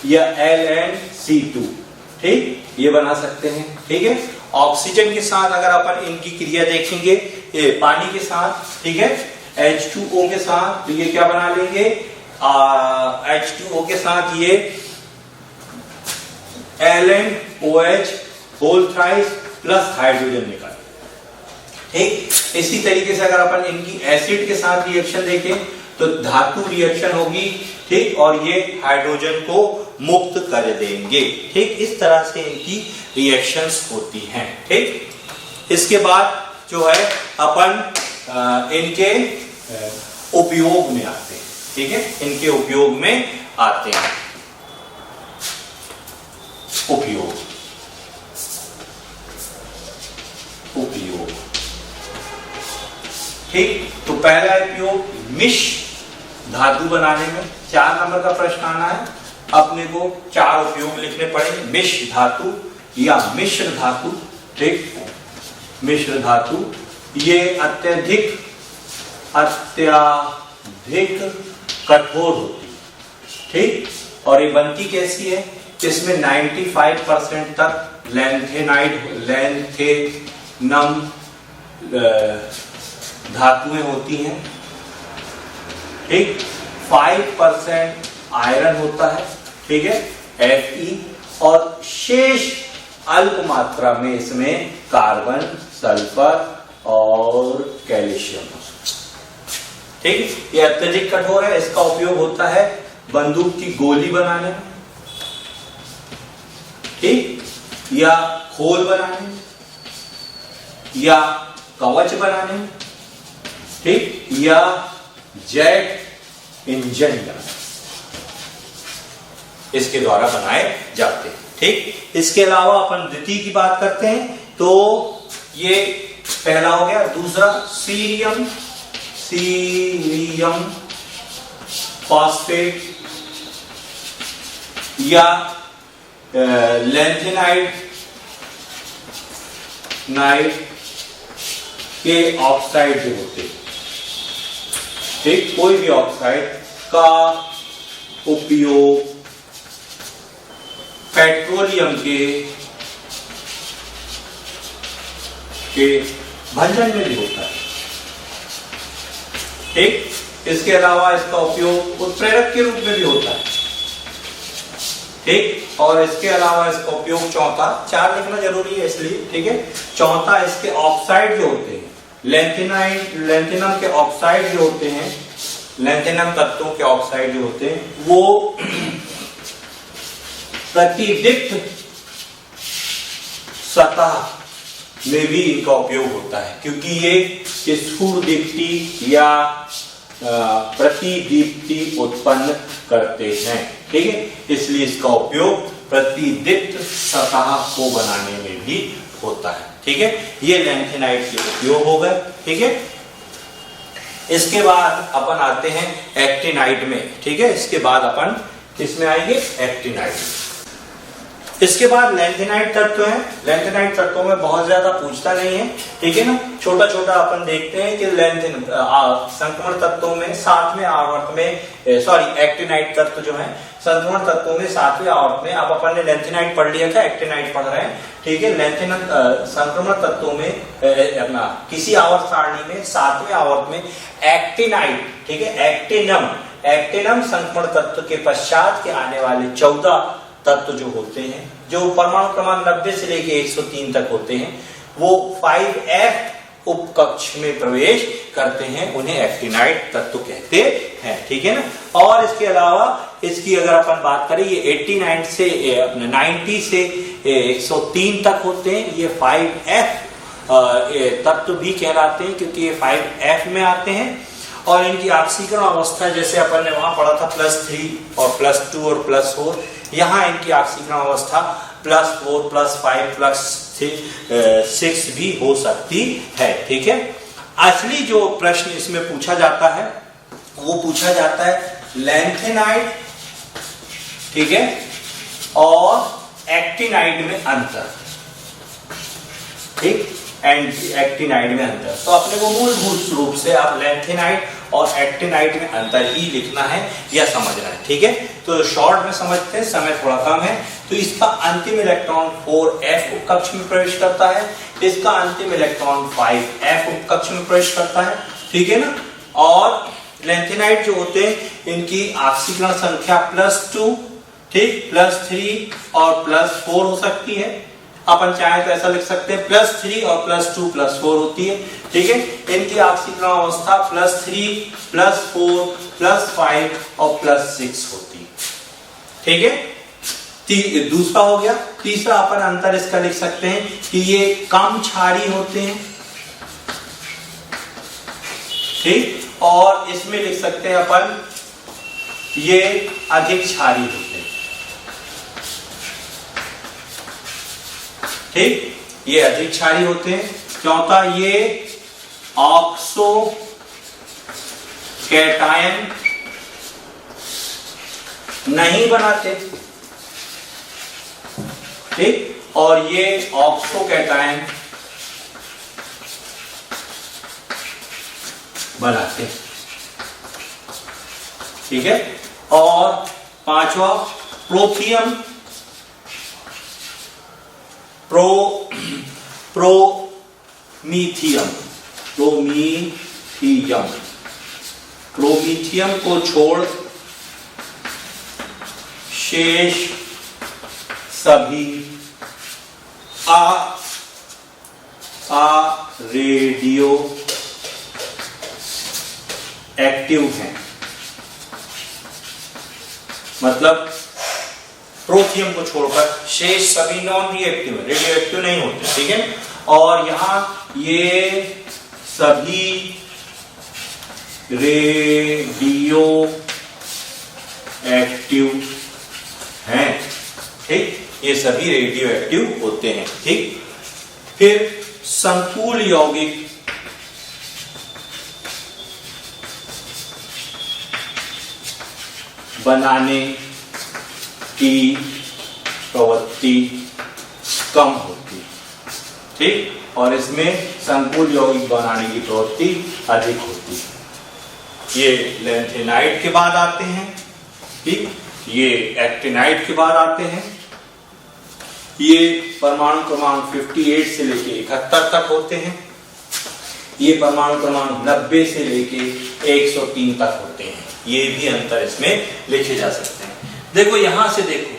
या LnC2। ठीक, ये बना सकते हैं। ठीक है, ऑक्सीजन के साथ अगर अपन इनकी क्रिया देखेंगे, ये पानी के साथ, ठीक है, H2O के साथ, तो ये क्या बना लेंगे, H2O के साथ ये LnOH whole thrice plus hydrogen निकाल। ठीक, इसी तरीके से अगर अपन इनकी एसिड के साथ रिएक्शन देखें तो धातु रिएक्शन होगी। ठीक, और ये हाइड्रोजन को मुक्त कर देंगे। ठीक, इस तरह से इनकी रिएक्शंस होती हैं। ठीक, इसके बाद जो है अपन इनके उपयोग में आते हैं। ठीक है, इनके उपयोग में आते हैं। उपयोग ठीक, तो पहला उपयोग मिश्र धातु बनाने में, 4 नंबर का प्रश्न आना है, अपने को 4 उपयोग लिखने पड़ेंगे। मिश्र धातु या मिश्र धातु। ठीक, मिश्र धातु ये अत्यधिक कठोर होती है। ठीक, और ये बनती कैसी है, इसमें 95% तक लैंथेनम धातुएं होती हैं, ठीक। 5% आयरन होता है, ठीक है, Fe, और शेष अल्प मात्रा में इसमें कार्बन, सल्फर और कैल्शियम, ठीक। ये अत्यधिक कठोर है। इसका उपयोग होता है बंदूक की गोली बनाने में, ठीक, या खोल बनाने में, या कवच बनाने में, ठीक, या जेट इंजन बनाने, इसके द्वारा बनाए जाते हैं, ठीक। इसके अलावा अपन द्वितीय की बात करते हैं तो ये पहला हो गया। दूसरा सीरियम फॉस्फेट या लैंथेनाइट के ऑक्साइड जो होते हैं, ठीक, कोई भी ऑक्साइड का उपयोग पेट्रोलियम के भंजन में भी होता है, ठीक। इसके अलावा इसका उपयोग उत्प्रेरक के रूप में भी होता है, ठीक। और इसके अलावा इसका उपयोग चौथा, 4 लिखना जरूरी है इसलिए, ठीक है। चौथा, इसके ऑक्साइड जो होते हैं, लैंथेनम के ऑक्साइड जो होते हैं, लैंथेनम तत्वों के ऑक्साइड जो होते हैं वो प्रतिदीप्त सतह में भी इनका उपयोग होता है, क्योंकि ये स्फुरदीप्ति या प्रतिदीप्ति उत्पन्न करते हैं, ठीक है। इसलिए इसका उपयोग प्रतिदीप्त सतह को बनाने में भी होता है, ठीक है। ये लैंथेनाइट के उपयोग हो गए, ठीक है। इसके बाद अपन आते हैं एक्टिनाइट में, ठीक है। इसके बाद अपन किसमें आएंगे? एक्टिनाइट। इसके बाद लैंथेनाइट तत्व है। लैंथेनाइट तत्वों में बहुत ज्यादा पूछता नहीं है, ठीक है ना। छोटा छोटा अपन देखते हैं कि संक्रमण तत्वों में 7वें आवर्त में, एक्टिनाइट तत्व जो है संक्रमण तत्वों में 7वें आवर्त में, अब अपन ने लैंथेनाइट पढ़ लिया था, एक्टिनाइट पढ़ रहे हैं, ठीक है। संक्रमण तत्वों में अपना किसी आवर्त सारणी में 7वें आवर्त में एक्टिनाइट, ठीक है, एक्टिनम संक्रमण तत्व के पश्चात के आने वाले 14 तत्व जो होते हैं, जो परमाणु क्रमांक 90 से लेके 103 तक होते हैं, वो 5F उपकक्ष में प्रवेश करते हैं, उन्हें एक्टिनाइट तत्व कहते हैं, ठीक है ना। और इसके अलावा इसकी अगर अपन बात करें, ये 89 से 90 से 103 तक होते हैं, ये 5F तत्व भी कहलाते हैं, क्योंकि ये 5F में आते हैं। और इनकी ऑक्सीकरण अवस्था जैसे अपन ने वहां पढ़ा था +3 और +2 और +4, यहाँ इनकी ऑक्सीकरण अवस्था +4 +5 +6 भी हो सकती है, ठीक है। असली जो प्रश्न इसमें पूछा जाता है वो पूछा जाता है लैंथेनाइट, ठीक है, और एक्टिनाइट में अंतर, ठीक, एक्टिनाइट में अंतर। तो अपने को मूलभूत रूप से आप लैंथेनाइट और एक्टिनाइट में अंतर ही लिखना है या समझना है, ठीक है। तो शॉर्ट में समझते हैं, समय थोड़ा कम है। तो इसका अंतिम इलेक्ट्रॉन 4F उपकक्ष में प्रवेश करता है, इसका अंतिम इलेक्ट्रॉन 5F उपकक्ष में प्रवेश करता है, ठीक है ना। और लैंथेनाइट जो होते हैं इनकी ऑक्सीकरण संख्या +2, ठीक, +3 और +4 हो सकती है। अपन चाहे तो ऐसा लिख सकते हैं +3 और +2 +4 होती है, ठीक है। इनकी ऑक्सीकरण अवस्था +3 +4 +5 और +6 होती है, ठीक है। दूसरा हो गया। तीसरा अपन अंतर इसका लिख सकते हैं कि ये कम क्षारीय होते हैं, ठीक, और इसमें लिख सकते हैं अपन ये अधिक क्षारीय होते हैं, ठीक, ये अधिक क्षारीय होते हैं। चौथा, ये ऑक्सो कैटायन नहीं बनाते, ठीक, और ये ऑक्सो कैटायन बनाते, ठीक है। और पांचवा प्रोथियम प्रोमीथियम प्रोमीथियम को छोड़ शेष सभी रेडियो एक्टिव हैं। मतलब प्रोथियम को छोड़कर शेष सभी नॉन रिएक्टिव है, रेडियो एक्टिव नहीं होते, ठीक है। और यहां ये सभी रेडियो एक्टिव हैं, ठीक, ये सभी रेडियो एक्टिव होते हैं, ठीक। फिर संकुल यौगिक बनाने की प्रवृत्ति कम होती है, ठीक, और इसमें संकुल यौगिक बनाने की प्रवृत्ति अधिक होती है। ये लैंथेनाइड के बाद आते हैं, ठीक, ये एक्टिनाइड के बाद आते हैं। ये परमाणु क्रमांक 58 से लेके 71 तक होते हैं। ये परमाणु क्रमांक 90 से लेके 103 तक होते हैं। ये भी अंतर इसमें लिखे जा सकते हैं। देखो यहां से देखो,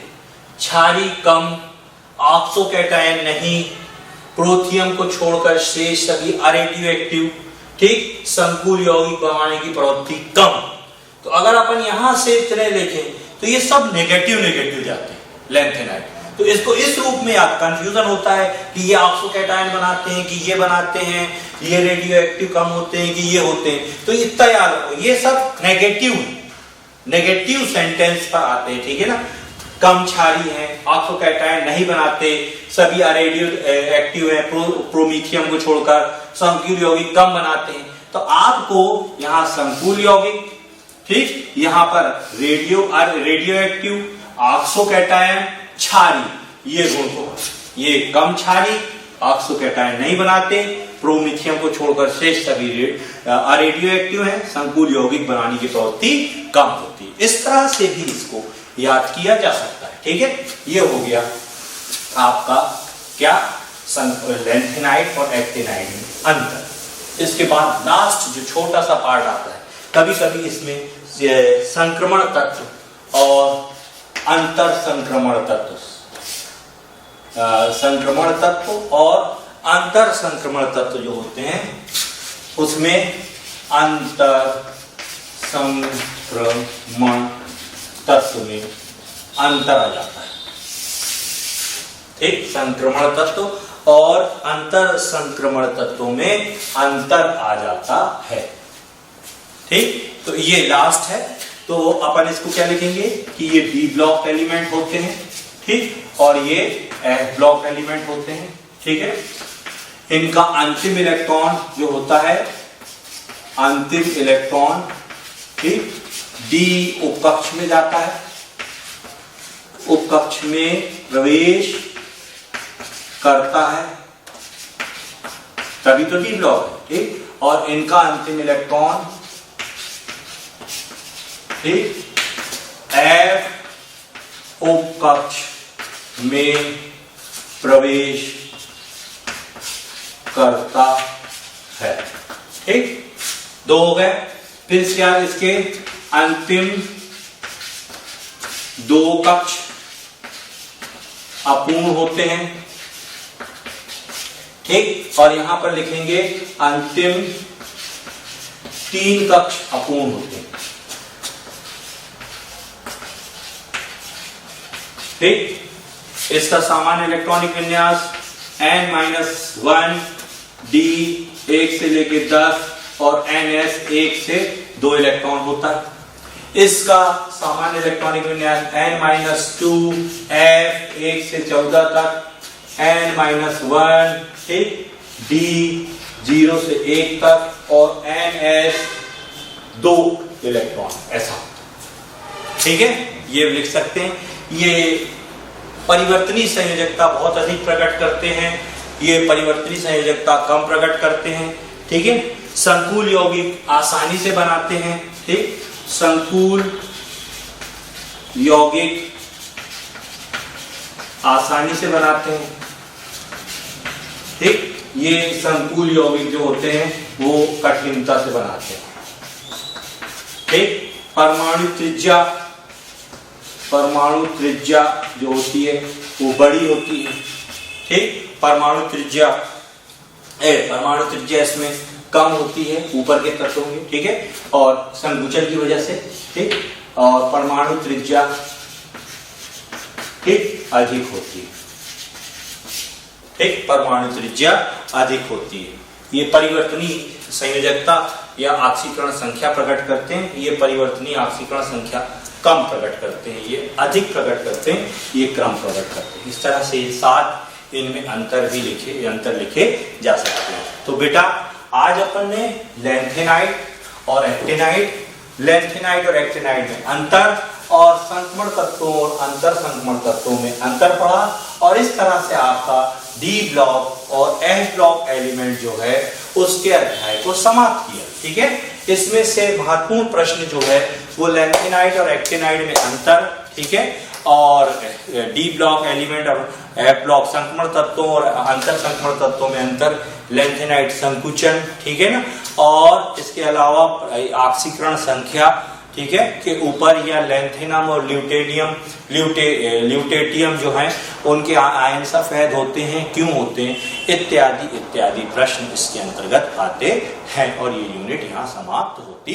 क्षारीय कम, ऑक्सोकैटायन नहीं, प्रोथियम को छोड़कर शेष सभी अरेडियो एक्टिव, ठीक, संकुल यौगिक बनाने की प्रवृत्ति कम। तो अगर अपन यहां से इतने लिखें तो ये सब नेगेटिव नेगेटिव जाते हैं लैंथेनाइड। तो इसको इस रूप में आप कंफ्यूजन होता है कि ये ऑक्सोकैटायन बनाते हैं कि ये बनाते हैं, ये रेडियो एक्टिव कम होते हैं कि ये होते हैं। तो इतना याद रखो, ये सब नेगेटिव सेंटेंस पर आते हैं, ठीक है ना। कम क्षारीय है, ऑक्सोकैटायन नहीं बनाते, सभी अरेडियो एक्टिव है, प्रोमीथियम को छोड़कर, संकुल यौगिक कम बनाते हैं। तो आपको यहाँ संकुल यौगिक, ठीक, यहाँ पर रेडियो एक्टिव, ऑक्सोकैटायन, क्षारीय, ये गुण को, ये कम क्षारीय, ऑक्सोकैटायन नहीं बनाते, प्रोमीथियम को छोड़कर शेष सभी अरेडियो एक्टिव है, संकुल यौगिक बनाने की प्रवृत्ति कम होती है। इस तरह से भी इसको याद किया जा सकता है, ठीक है। ये हो गया आपका क्या, लैंथेनाइड और एक्टिनाइड में अंतर। इसके बाद लास्ट जो छोटा सा पार्ट आता है, कभी कभी इसमें संक्रमण तत्व और अंतर संक्रमण तत्व, संक्रमण तत्व और अंतर संक्रमण तत्व जो होते हैं, उसमें अंतर संक्रमण तत्व में अंतर आ जाता है, ठीक, संक्रमण तत्व और अंतर संक्रमण तत्वों में अंतर आ जाता है, ठीक। तो ये लास्ट है। तो अपन इसको क्या लिखेंगे कि ये बी ब्लॉक एलिमेंट होते हैं, ठीक, और ये एफ ब्लॉक एलिमेंट होते हैं, ठीक है। इनका अंतिम इलेक्ट्रॉन जो होता है, अंतिम इलेक्ट्रॉन, ठीक, डी उपकक्ष में जाता है, उपकक्ष में प्रवेश करता है, तभी तो डी ब्लॉक है, ठीक। और इनका अंतिम इलेक्ट्रॉन, ठीक, एफ उपकक्ष में प्रवेश करता है, ठीक। दो हो गए। फिर इसके अंतिम दो कक्ष अपूर्ण होते हैं, ठीक, और यहां पर लिखेंगे अंतिम तीन कक्ष अपूर्ण होते हैं, ठीक। इसका सामान्य इलेक्ट्रॉनिक विन्यास n-1 d 1 से लेके 10 और ns 1 से 2 इलेक्ट्रॉन होता है। इसका सामान्य इलेक्ट्रॉनिक विन्यास n-2 f 1 से 14 तक, n-1 ठीक, d 0 से 1 तक और ns 2 इलेक्ट्रॉन, ऐसा, ठीक है। ये लिख सकते हैं। ये परिवर्तनीय संयोजकता बहुत अधिक प्रकट करते हैं, ये परिवर्तनीय संयोजकता कम प्रकट करते हैं, ठीक है। संकुल यौगिक आसानी से बनाते हैं, ठीक, संकुल यौगिक आसानी से बनाते हैं, ठीक। ये संकुल यौगिक जो होते हैं वो कठिनता से बनाते हैं। ठीक, परमाणु त्रिज्या जो होती है वो बड़ी होती है। ठीक, परमाणु त्रिज्या इसमें कम होती है ऊपर के तत्वों में, ठीक है, और संकुचन की वजह से। ठीक, और परमाणु त्रिज्या ठीक अधिक होती है। ठीक, परमाणु त्रिज्या अधिक होती है। ये परिवर्तनीय संयोजकता या ऑक्सीकरण संख्या प्रकट करते हैं, ये परिवर्तनीय ऑक्सीकरण संख्या कम प्रकट करते हैं, ये अधिक प्रकट करते हैं, ये कम प्रकट करते हैं। इस तरह से 7 इनमें अंतर लिखे जा सकते हैं। तो बेटा आज अपन ने लैंथेनाइड और एक्टिनाइड में अंतर और संक्रमण तत्वों और अंतर संक्रमण तत्वों में अंतर पढ़ा, और इस तरह से आपका डी ब्लॉक और एच ब्लॉक एलिमेंट जो है उसके अध्याय को समाप्त किया। ठीक है, इसमें से महत्वपूर्ण प्रश्न जो है वो लैंथेनाइड और एक्टिनाइड में अंतर, ठीक है, और डी ब्लॉक एलिमेंट और एफ ब्लॉक संक्रमण तत्वों और अंतर संक्रमण तत्वों में अंतर, लैंथेनाइड संकुचन, ठीक है ना, और इसके अलावा ऑक्सीकरण संख्या, ठीक है, के ऊपर या लैंथेनम और ल्यूटेटियम जो है उनके आयन सफेद होते हैं, क्यों होते हैं, इत्यादि प्रश्न इसके अंतर्गत आते हैं। और ये यूनिट यहाँ समाप्त होती